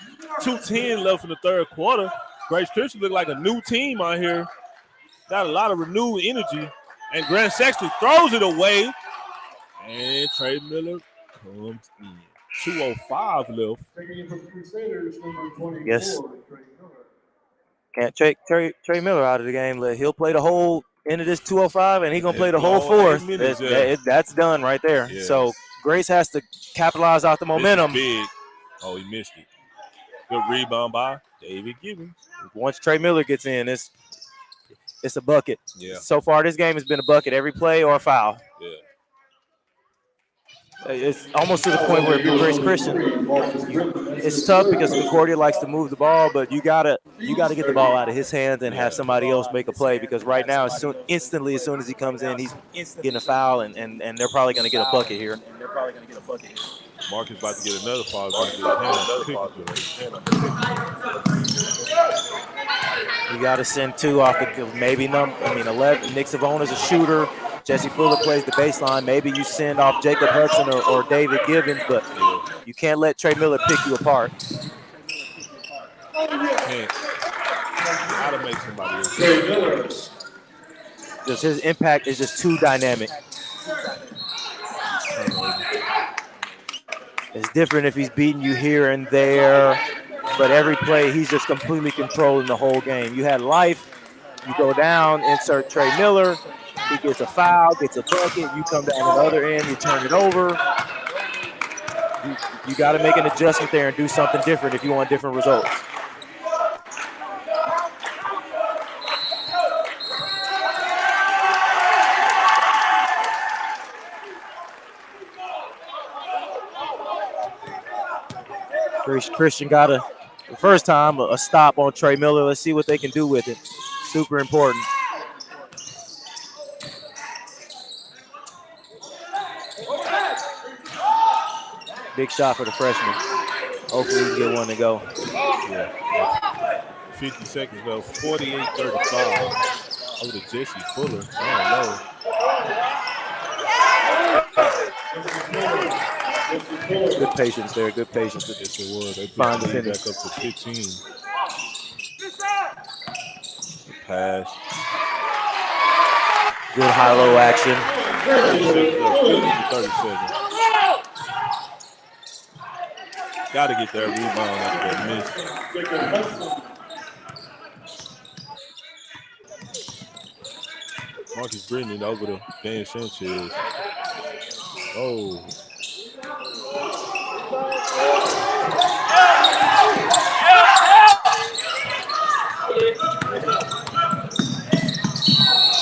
2:10 left in the third quarter. Grace Christian look like a new team out here. Got a lot of renewed energy. And Grant Sexton throws it away. And Trey Miller comes in. 2:05 left. Yes. Can't take Trey Miller out of the game. He'll play the whole end of this 2:05, and he's going to play the whole fourth. That's done right there. Yeah. So Grace has to capitalize off the momentum. Big. Oh, he missed it. Good rebound by David Gibbons. Once Trey Miller gets in, it's a bucket. Yeah. So far, this game has been a bucket every play or a foul. Yeah. It's almost to the point where if you're Grace Christian, it's tough because Concordia likes to move the ball, but you gotta get the ball out of his hands and have somebody else make a play, because right now, as soon as he comes in, he's getting a foul, and they're probably going to get a bucket here. Marcus about to get another foul. You got to send 2 off the maybe 11. Nick Savona's a shooter. Jesse Fuller plays the baseline. Maybe you send off Jacob Hudson or David Gibbons, but you can't let Trey Miller pick you apart. Gotta make somebody else. Just his impact is just too dynamic. It's different if he's beating you here and there, but every play he's just completely controlling the whole game. You had life. You go down, insert Trey Miller. He gets a foul, gets a bucket. You come down the other end, you turn it over. You got to make an adjustment there and do something different if you want different results. Christian got the first time a stop on Trey Miller. Let's see what they can do with it. Super important. Big shot for the freshman. Hopefully we can get one to go. Yeah. 50 seconds left. 48-35. Over to Jesse Fuller. I don't know. Good patience there. Good patience. Yes, it was. They find the finish back up to 15. The pass. Good high-low action. 30 seconds. Got to get that rebound after that miss. Marcus Brennan over to Dan Sanchez. Oh.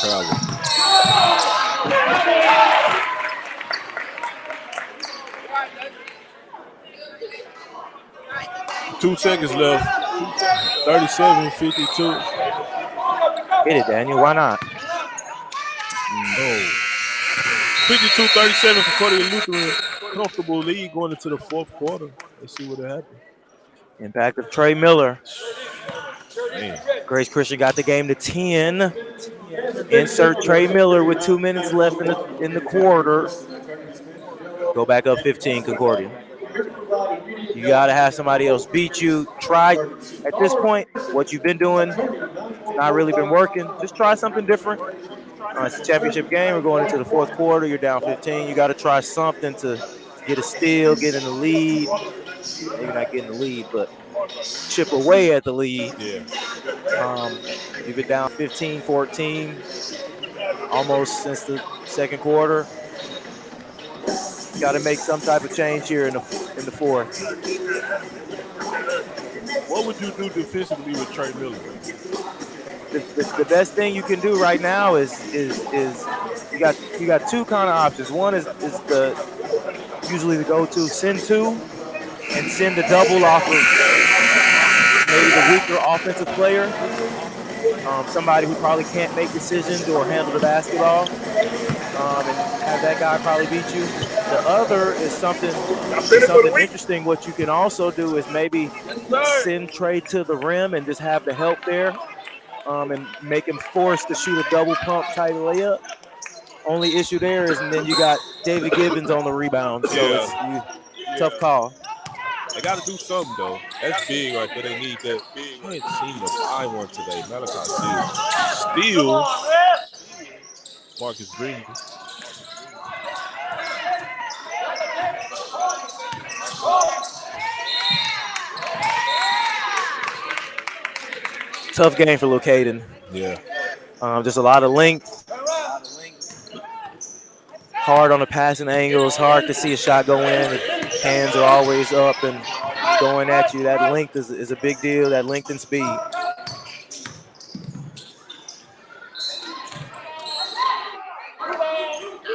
Travel. 2 seconds left. 37-52. Hit it, Daniel. Why not? No. 52-37 for Concordia Lutheran. Comfortable lead going into the fourth quarter. Let's see what happens. Impact of Trey Miller. Man. Grace Christian got the game to 10. Insert Trey Miller with 2 minutes left in the quarter. Go back up 15, Concordia. You got to have somebody else beat you. Try, at this point, what you've been doing, it's not really been working. Just try something different. It's a championship game. We're going into the fourth quarter. You're down 15. You got to try something to get a steal, get in the lead. Maybe not getting the lead, but chip away at the lead. Yeah. You've been down 15-14 almost since the second quarter. Got to make some type of change here in the fourth. What would you do defensively with Trey Miller? The best thing you can do right now is you got two kind of options. One is the usually the go-to send two and send a double off of maybe the weaker offensive player, somebody who probably can't make decisions or handle the basketball, and have that guy probably beat you. The other is something interesting. What you can also do is maybe send Trey to the rim and just have the help there, and make him forced to shoot a double pump type layup. Only issue there is, and then you got David Gibbons on the rebound, so it's tough call. They got to do something, though. That's big right there. They need that. I ain't seen the high one today. Malachi Steele. Marcus Green. Tough game for Luke Hayden. Yeah. Just a lot of length. Hard on the passing angles. Hard to see a shot go in. Hands are always up and going at you. That length is a big deal. That length and speed.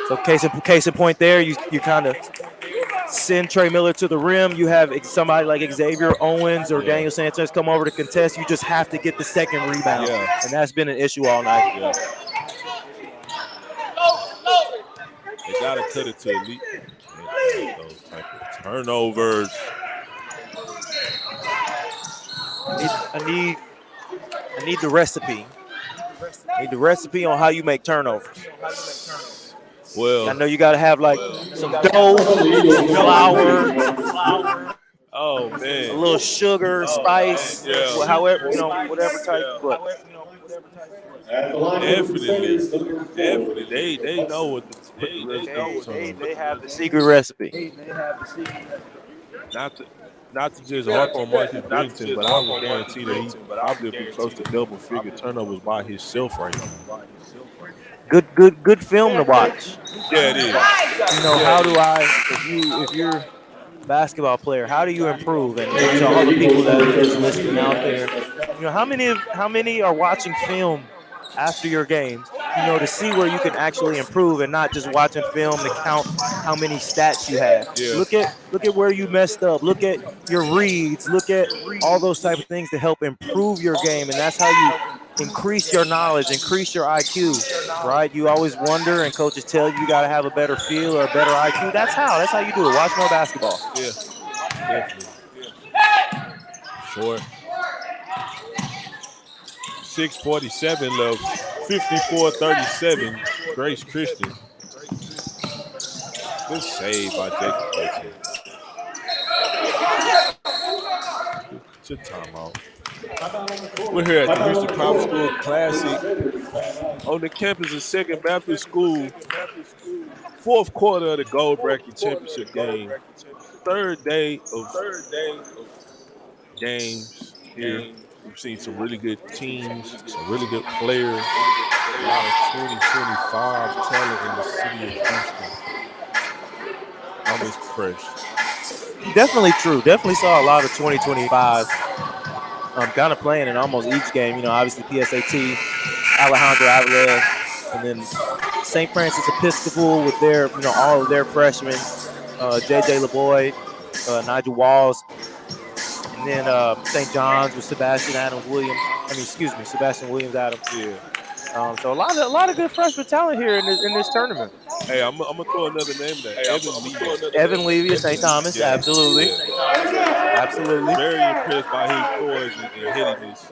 So case in point there, you kind of send Trey Miller to the rim. You have somebody like Xavier Owens or Daniel Sanchez come over to contest. You just have to get the second rebound, and that's been an issue all night. Yeah. They gotta cut it to elite. Those type of turnovers. I need the recipe. I need the recipe on how you make turnovers. Well, I know you got to have like some dough, some flour, oh man, a little sugar, spice, however, whatever type. But definitely, they know what they have the secret recipe. Not to just harp on Marcus Bennington, but I would guarantee that he probably be close to double-figure turnovers by himself right now. Good film to watch. Yeah, it is. How do if you're a basketball player, how do you improve? And to all the people that are just listening out there, how many are watching film after your games, to see where you can actually improve and not just watching film to count how many stats you have. Yeah. Look at where you messed up. Look at your reads. Look at all those type of things to help improve your game, and that's how you increase your knowledge, increase your IQ, right? You always wonder, and coaches tell you got to have a better feel or a better IQ. That's how you do it. Watch more basketball. Yeah, definitely. Sure. 6:47 left. 54-37. Grace Christian. Good save by Jacob Wilson. Good timeout. We're here at the Houston Private School Classic on the campus of Second Baptist School. Fourth quarter of the Gold Bracket Championship game. Third day of games here. We've seen some really good teams, some really good players, a lot of 2025 talent in the city of Houston. I'm impressed. Definitely true. Definitely saw a lot of 2025 kind of playing in almost each game. Obviously PSAT, Alejandro Avilés, and then St. Francis Episcopal with their, all of their freshmen, JJ LeBoy, Nigel Walls, and then St. John's with Sebastian Williams Adams. Yeah. So a lot of good freshman talent here in this tournament. Hey, I'm gonna throw another name there. Evan Levy of St. Thomas, absolutely. Absolutely. Very impressed by his poise and headiness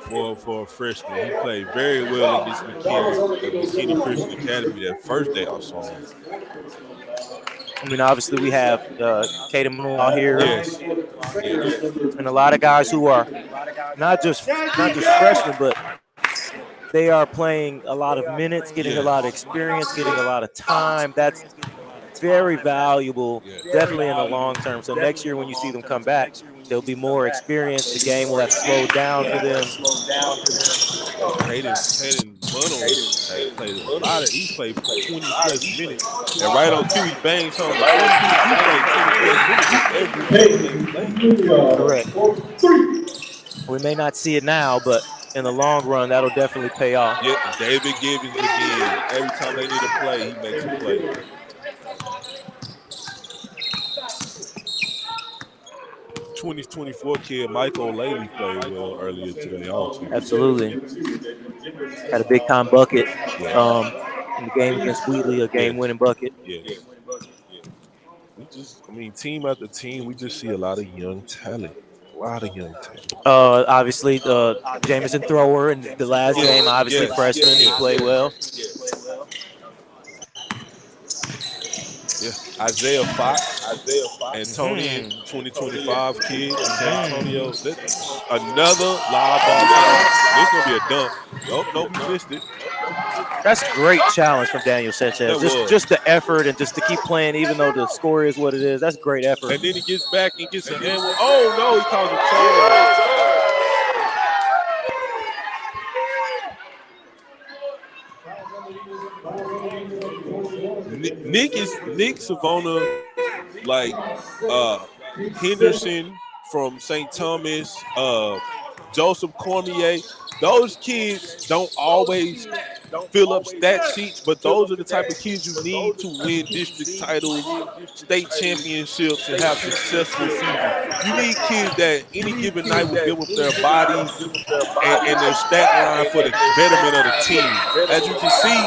for a freshman. He played very well in this McKinney Christian Academy that first day I saw him. Obviously we have Caden Moon out here. Yes. And a lot of guys who are not just freshmen, but they are playing a lot of minutes, getting a lot of experience, getting a lot of time. That's very valuable, definitely in the long term. So next year when you see them come back, there'll be more experience. The game will have slowed down for them. Caden Funnel has played a lot of. He's played 20+ minutes, and right on cue, he bangs home the point. He played 20+ minutes in every game they played. Correct. 3. We may not see it now, but in the long run, that'll definitely pay off. Yeah, David Gibbons again. Every time they need a play, he makes a play. 2024 kid Michael O'Leary played well earlier today also. Absolutely. Had a big time bucket Yeah. in the game against Wheatley, a game-winning bucket. Yes. Team after team, we just see a lot of young talent. A lot of young talent. Obviously, Jamison Thrower in the last game, obviously freshman, he played well. Yeah, Isaiah Fox, Antonian, 2025 kid, San Antonio. Another live ball. This is gonna be a dunk. Oh no, he missed it. That's a great challenge from Daniel Sanchez. Just the effort and just to keep playing, even though the score is what it is. That's great effort. And then he gets back and gets an end. Oh no, he calls a charge. Nick Savona, like Henderson from St. Thomas, Joseph Cormier. Those kids don't always fill up stat sheets, but those are the type of kids you need to win district titles, state championships, and have successful seasons. You need kids that any given night will give up their bodies and their stat line for the betterment of the team. As you can see,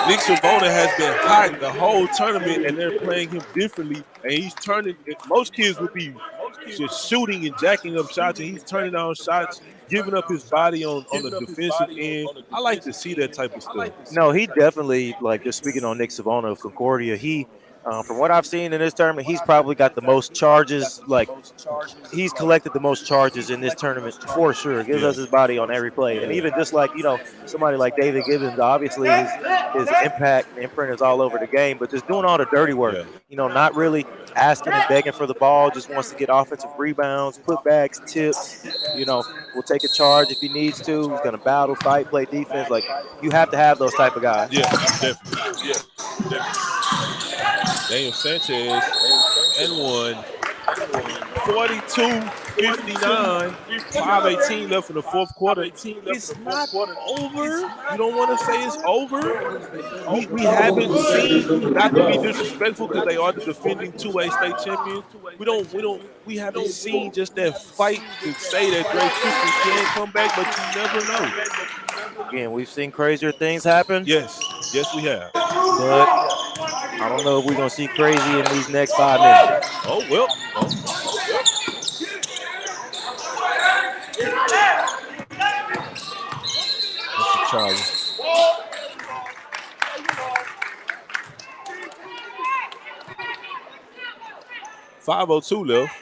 Nick Savona has been hot the whole tournament, and they're playing him differently. And he's turning. Most kids would be just shooting and jacking up shots, and he's turning down shots, giving up his body on the defensive end. I like to see that type of stuff. No, he definitely, like, just speaking on Nick Savona of Concordia, he, from what I've seen in this tournament, he's probably got the most charges. Like, he's collected the most charges in this tournament for sure. Gives us his body on every play. And even just like, somebody like David Gibbons, obviously his impact and imprint is all over the game, but just doing all the dirty work, not really asking and begging for the ball, just wants to get offensive rebounds, putbacks, tips, will take a charge if he needs to. He's going to battle, fight, play defense. Like, you have to have those type of guys. Yeah, definitely. Yeah, definitely. Daniel Sanchez and one. 42-59, 5:18 left in the fourth quarter. It's not over. You don't want to say it's over. We haven't seen, not to be disrespectful because they are the defending 2A state champions. We haven't seen just that fight to say that Grace Christian can come back, but you never know. Again, we've seen crazier things happen. Yes, we have. But I don't know if we're gonna see crazy in these next 5 minutes. Oh well. That's a charge. .502 left.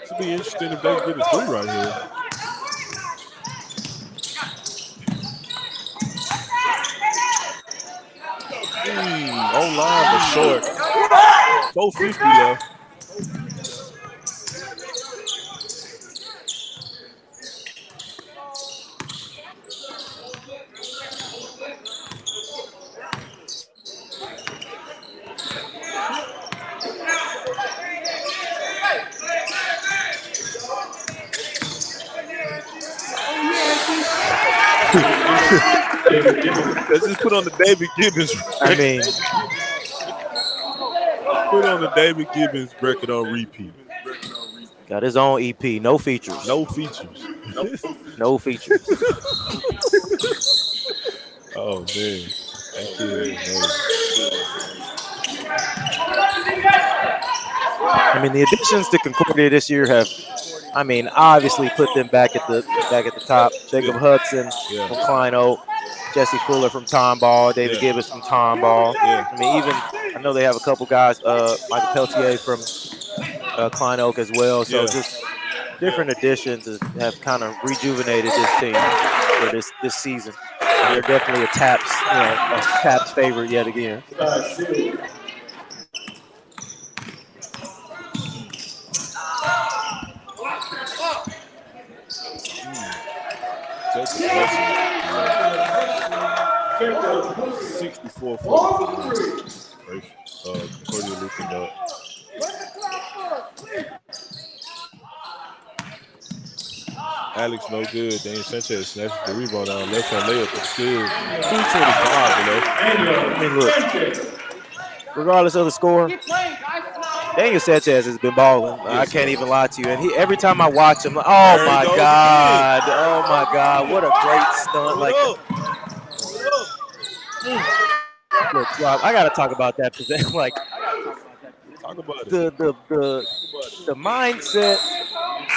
Should be interesting if they can get it through right here. Online but short. 450 left. Let's just put on the David Gibbons record. Put on the David Gibbons record on repeat. Got his own EP, no features. No features. No features. Oh man, that kid is amazing. The additions to Concordia this year have, obviously put them back at the top. Jacob Hudson from Klein Oak, Jesse Fuller from Tomball, David Gibbons from Tomball. I know they have a couple guys, Michael Peltier from Klein Oak as well. So just different additions have kind of rejuvenated this team for this season. And they're definitely a TAPS favorite yet again. 64-45. Concordia Lutheran up. Alex no good. Daniel Sanchez snatches the rebound on left hand layup. It's good. 2:25 left. I mean, look. Regardless of the score, Daniel Sanchez has been balling. I can't even lie to you. And every time I watch him, oh my God, what a great stunt! Like, look, Rob, I got to talk about that because, like, talk about the mindset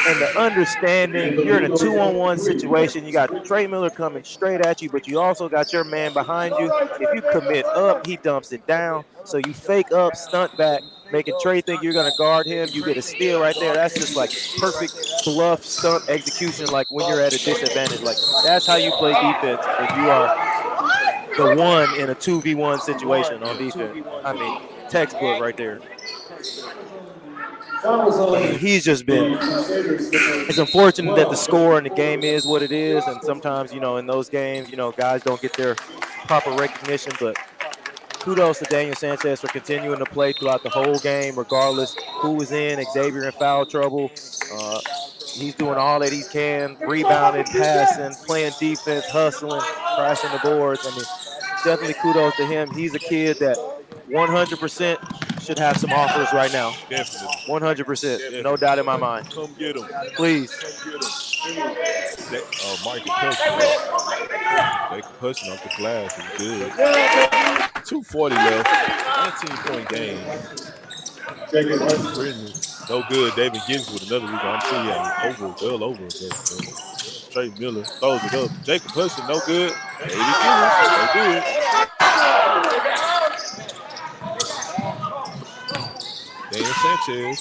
and the understanding. You're in a 2-on-1 situation. You got Trey Miller coming straight at you, but you also got your man behind you. If you commit up, he dumps it down. So you fake up, stunt back, making Trey think you're going to guard him. You get a steal right there. That's just like perfect bluff stunt execution, like when you're at a disadvantage. Like, that's how you play defense when you are the one in a 2v1 situation on defense. I mean, textbook right there. He's just been. It's unfortunate that the score in the game is what it is, and sometimes, in those games, guys don't get their proper recognition. But kudos to Daniel Sanchez for continuing to play throughout the whole game, regardless who is in. Xavier in foul trouble. He's doing all that he can, rebounding, passing, playing defense, hustling, crashing the boards. I mean, definitely kudos to him. He's a kid that 100% should have some offers right now. Definitely. 100%. No doubt in my mind. Come get him. Please. Michael Perkins. They pushing off the glass is good. 2:40 left. 19-point game. No good. David Gibbs with another rebound. I'm sure well over. Trey Miller throws it up. Jacob Hudson, no good. David Gibbs, no good. Daniel Sanchez.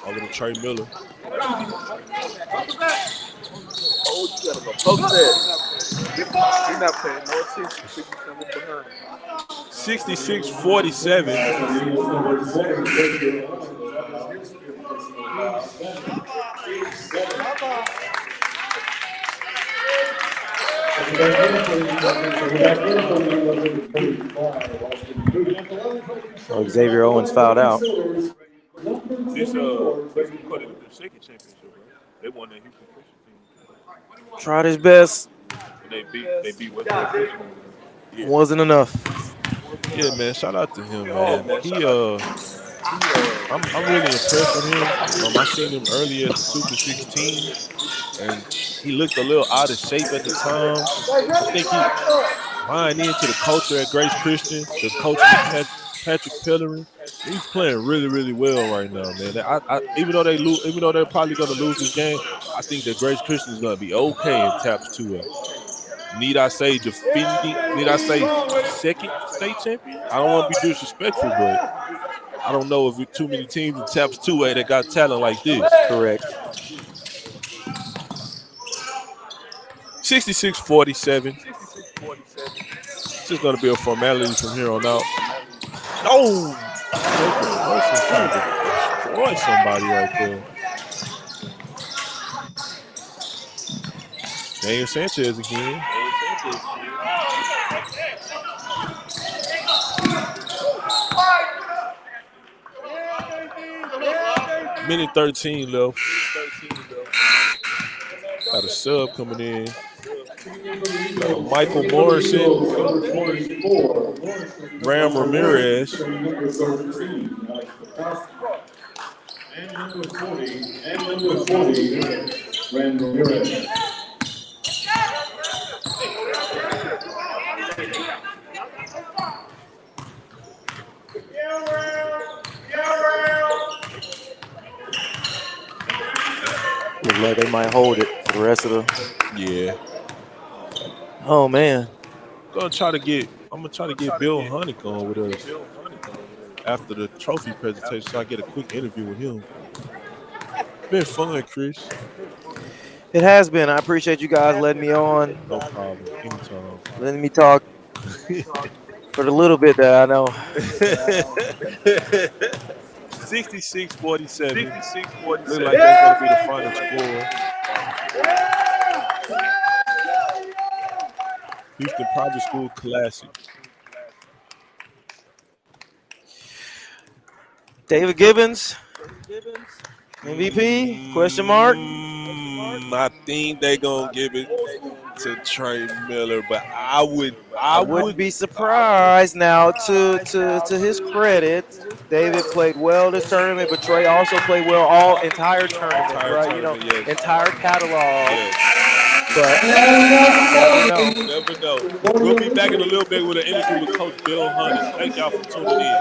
Over to Trey Miller. Oh, you gotta go poke that. You're not paying no attention. 66-47. Oh, Xavier Owens fouled out. This second championship, right? They won that Houston Christian team. Tried his best. They beat West Christian. Yeah. Wasn't enough. Yeah, man. Shout out to him, man. I'm really impressed with him. I seen him earlier at the Super 16, and he looked a little out of shape at the time. I think he buying into the culture at Grace Christian, the coach Patrick Pellerin. He's playing really, really well right now, man. Even though they're probably going to lose this game, I think that Grace Christian is going to be okay in TAPS 2A. Need I say second state champion? I don't want to be disrespectful, but I don't know if too many teams in TAPS 2A that got talent like this. Correct. 66-47. It's just going to be a formality from here on out. Oh! Trying to destroy somebody right there. Daniel Sanchez again. Minute 13 left. Got a sub coming in. Michael Morrison, Ram Ramirez. And number 40, Ram Ramirez. Looks like they might hold it for the rest of the. Yeah. Oh man. I'm gonna try to get Bill Honeycomb with us after the trophy presentation, so I get a quick interview with him. Been fun, Chris. It has been. I appreciate you guys letting me on. No problem. Anytime. Letting me talk for the little bit that I know. 66-47. Look like that's gonna be the final score. Houston Private School Classic. David Gibbons, MVP? Question mark. I think they gonna give it to Trey Miller, but I wouldn't be surprised. Now, to his credit, David played well this tournament, but Trey also played well all entire tournament, right? Yes. Entire catalog. Yes. But Never know. We'll be back in a little bit with an interview with Coach Bill Hunter. Thank y'all for tuning in.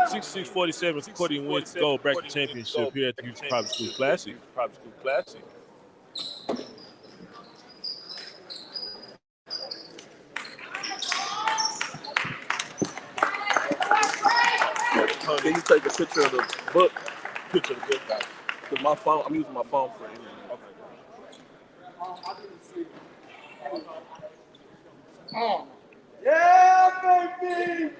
66-47, Concordia wins the gold bracket championship here at the Houston Private School Classic. Can you take a picture of the book? Picture of the book, guys. Because my phone, I'm using my phone for it. Oh. Yeah, baby!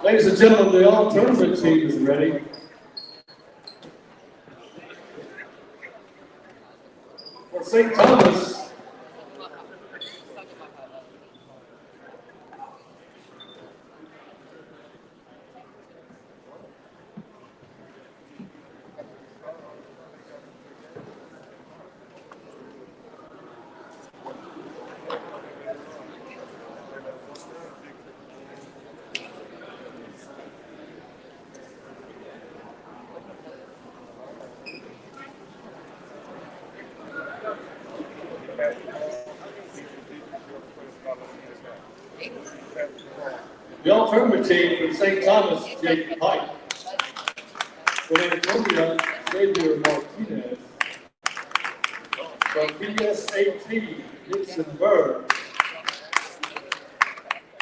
Ladies and gentlemen, the all-tournament team is ready. For St. Thomas, the all-tournament team from St. Thomas, Jake Pike. From Concordia, Xavier Martinez. From BSAT, Gibson Berg.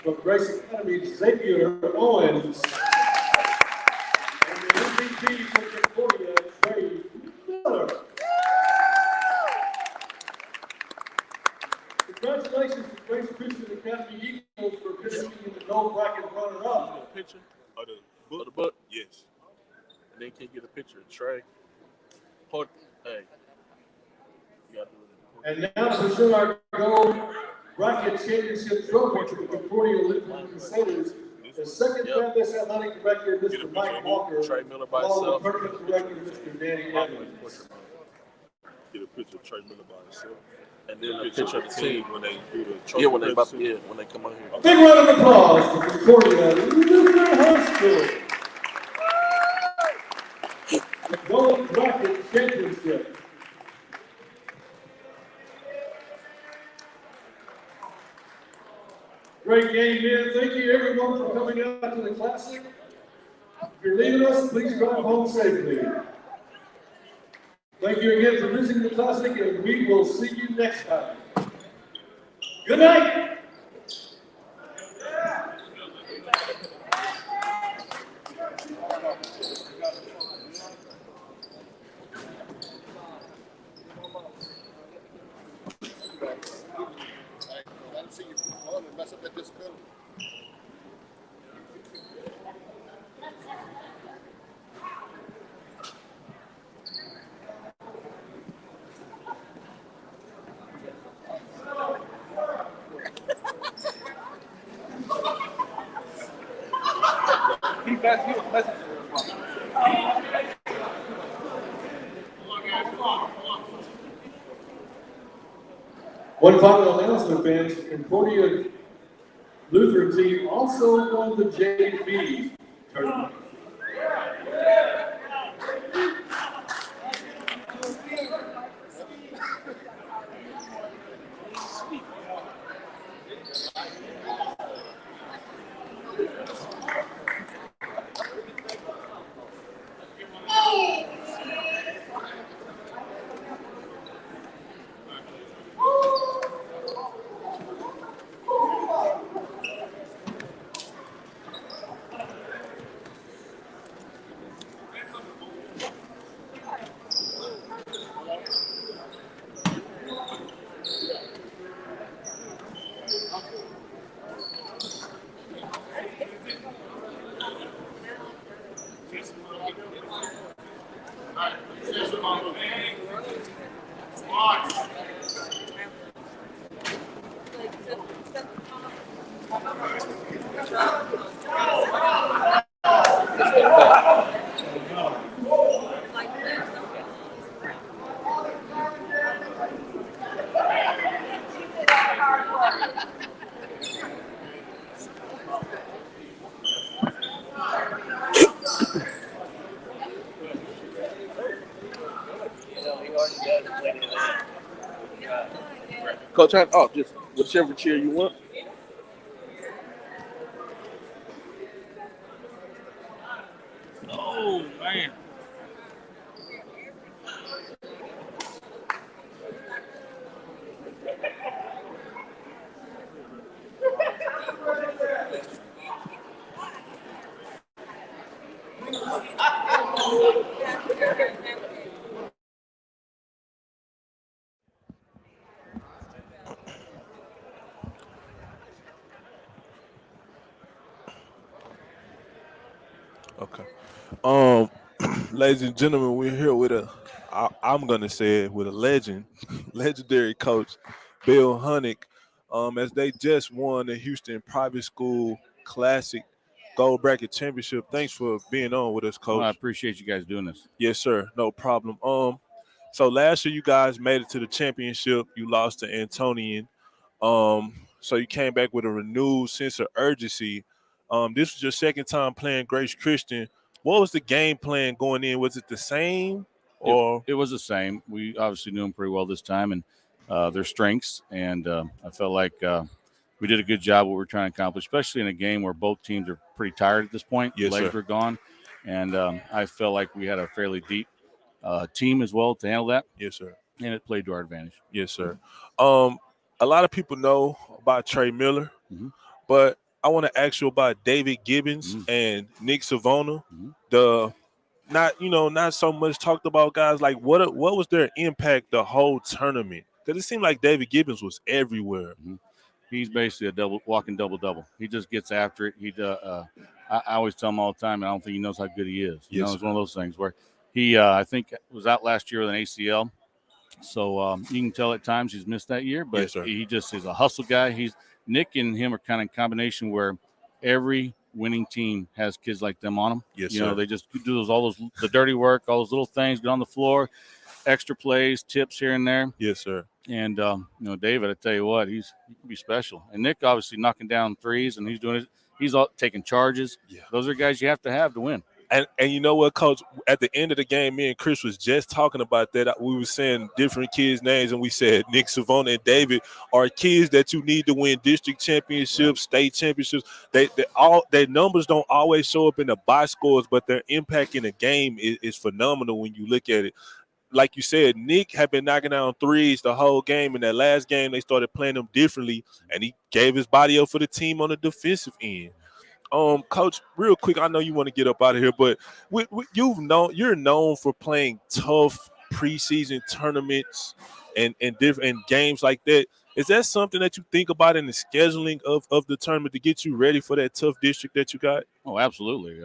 From Grace Academy, Xavier Owens. And the MVP from Concordia, Trey Miller. Congratulations to Grace Christian Academy Eagles for finishing in the gold bracket runner-up. A picture of the book? Yes. And then can you get a picture of Trey? Hey. You gotta do it. And now to present our gold bracket championship trophy to the Concordia Lutheran Crusaders, the second Baptist Athletic Director, Mr. Mike Walker, Trey Miller by along himself. with Tournament Director, Mr. Danny Evans. Get a picture of Trey Miller by himself. And then a picture of the team when they do the trophy. when they come out here. Big round of applause for Concordia Lutheran High School. The gold bracket championship. Great game, man. Thank you, everyone, for coming out to the Classic. If you're leaving us, please drive home safely. Thank you again for visiting the Classic, and we will see you next time. Good night. One final announcement, fans. The Concordia Lutheran team also won the JV tournament. Coach, just whichever chair you want. Oh, man. Okay. Ladies and gentlemen, we're here with I'm gonna say it, with a legend, legendary coach, Bill Hunnick, as they just won the Houston Private School Classic Gold Bracket Championship. Thanks for being on with us, Coach. Well, I appreciate you guys doing this. Yes, sir. No problem. So last year you guys made it to the championship. You lost to Antonian. So you came back with a renewed sense of urgency. This was your second time playing Grace Christian. What was the game plan going in? Was it the same, or It was the same. We obviously knew them pretty well this time and their strengths, and I felt like we did a good job what we're trying to accomplish, especially in a game where both teams are pretty tired at this point. Yes, Legs sir. were gone, and I felt like we had a fairly deep team as well to handle that, Yes, sir. and it played to our advantage. Yes, sir. A lot of people know about Trey Miller, Mhm. but I want to ask you about David Gibbons and Nick Savona. The not so much talked about guys. Like what was their impact the whole tournament? Because it seemed like David Gibbons was everywhere. He's basically a walking double. He just gets after it. I always tell him all the time, and I don't think he knows how good he is. You Yes, know, it's sir. one of those things where he, I think, was out last year with an ACL. So you can tell at times he's missed that year, but Yes, sir. he just is a hustle guy. Nick and him are kind of a combination where every winning team has kids like them on them. Yes, you know, sir. they just do the dirty work, all those little things, get on the floor, extra plays, tips here and there. Yes, sir. And David, I tell you what, he can be special. And Nick obviously knocking down threes, and he's doing it. He's all taking charges. Yeah. Those are guys you have to win. And you know what, Coach? At the end of the game, me and Chris was just talking about that. We were saying different kids' names, and we said Nick Savona and David are kids that you need to win district championships, state championships. Their numbers don't always show up in the box scores, but their impact in the game is phenomenal when you look at it. Like you said, Nick had been knocking down threes the whole game. In that last game, they started playing them differently, and he gave his body up for the team on the defensive end. Coach, real quick, I know you want to get up out of here, but you're known for playing tough preseason tournaments and different games like that. Is that something that you think about in the scheduling of the tournament to get you ready for that tough district that you got? Oh, absolutely.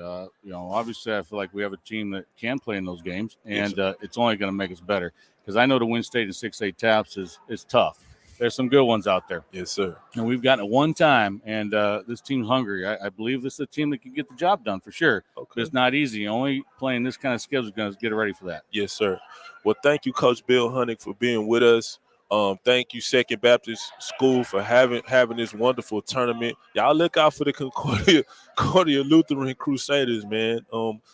Obviously, I feel like we have a team that can play in those games, and Yes, it's only going to make us better. Because I know to win state in 6A TAPS is tough. There's some good ones out there. Yes, sir. And we've gotten it one time, and this team's hungry. I believe this is a team that can get the job done for sure. Okay. But it's not easy. Only playing this kind of schedule is going to get ready for that. Yes, sir. Well, thank you, Coach Bill Hunnick, for being with us. Thank you, Second Baptist School, for having this wonderful tournament. Y'all look out for the Concordia Lutheran Crusaders, man.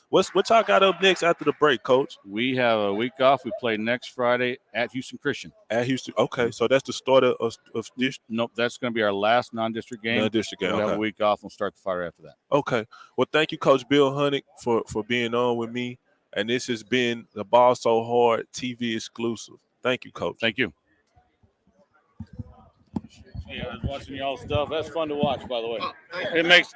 What y'all got up next after the break, Coach? We have a week off. We play next Friday at Houston Christian. At Houston. Okay, so that's the start of this. Nope, that's going to be our last non-district game. Non-district game. We'll Okay. have a week off. We'll start the fire after that. Okay. Well, thank you, Coach Bill Hunnick, for being on with me. And this has been the Ball So Hard TV exclusive. Thank you, Coach. Thank you. Yeah, I was watching y'all stuff. That's fun to watch, by the way. It makes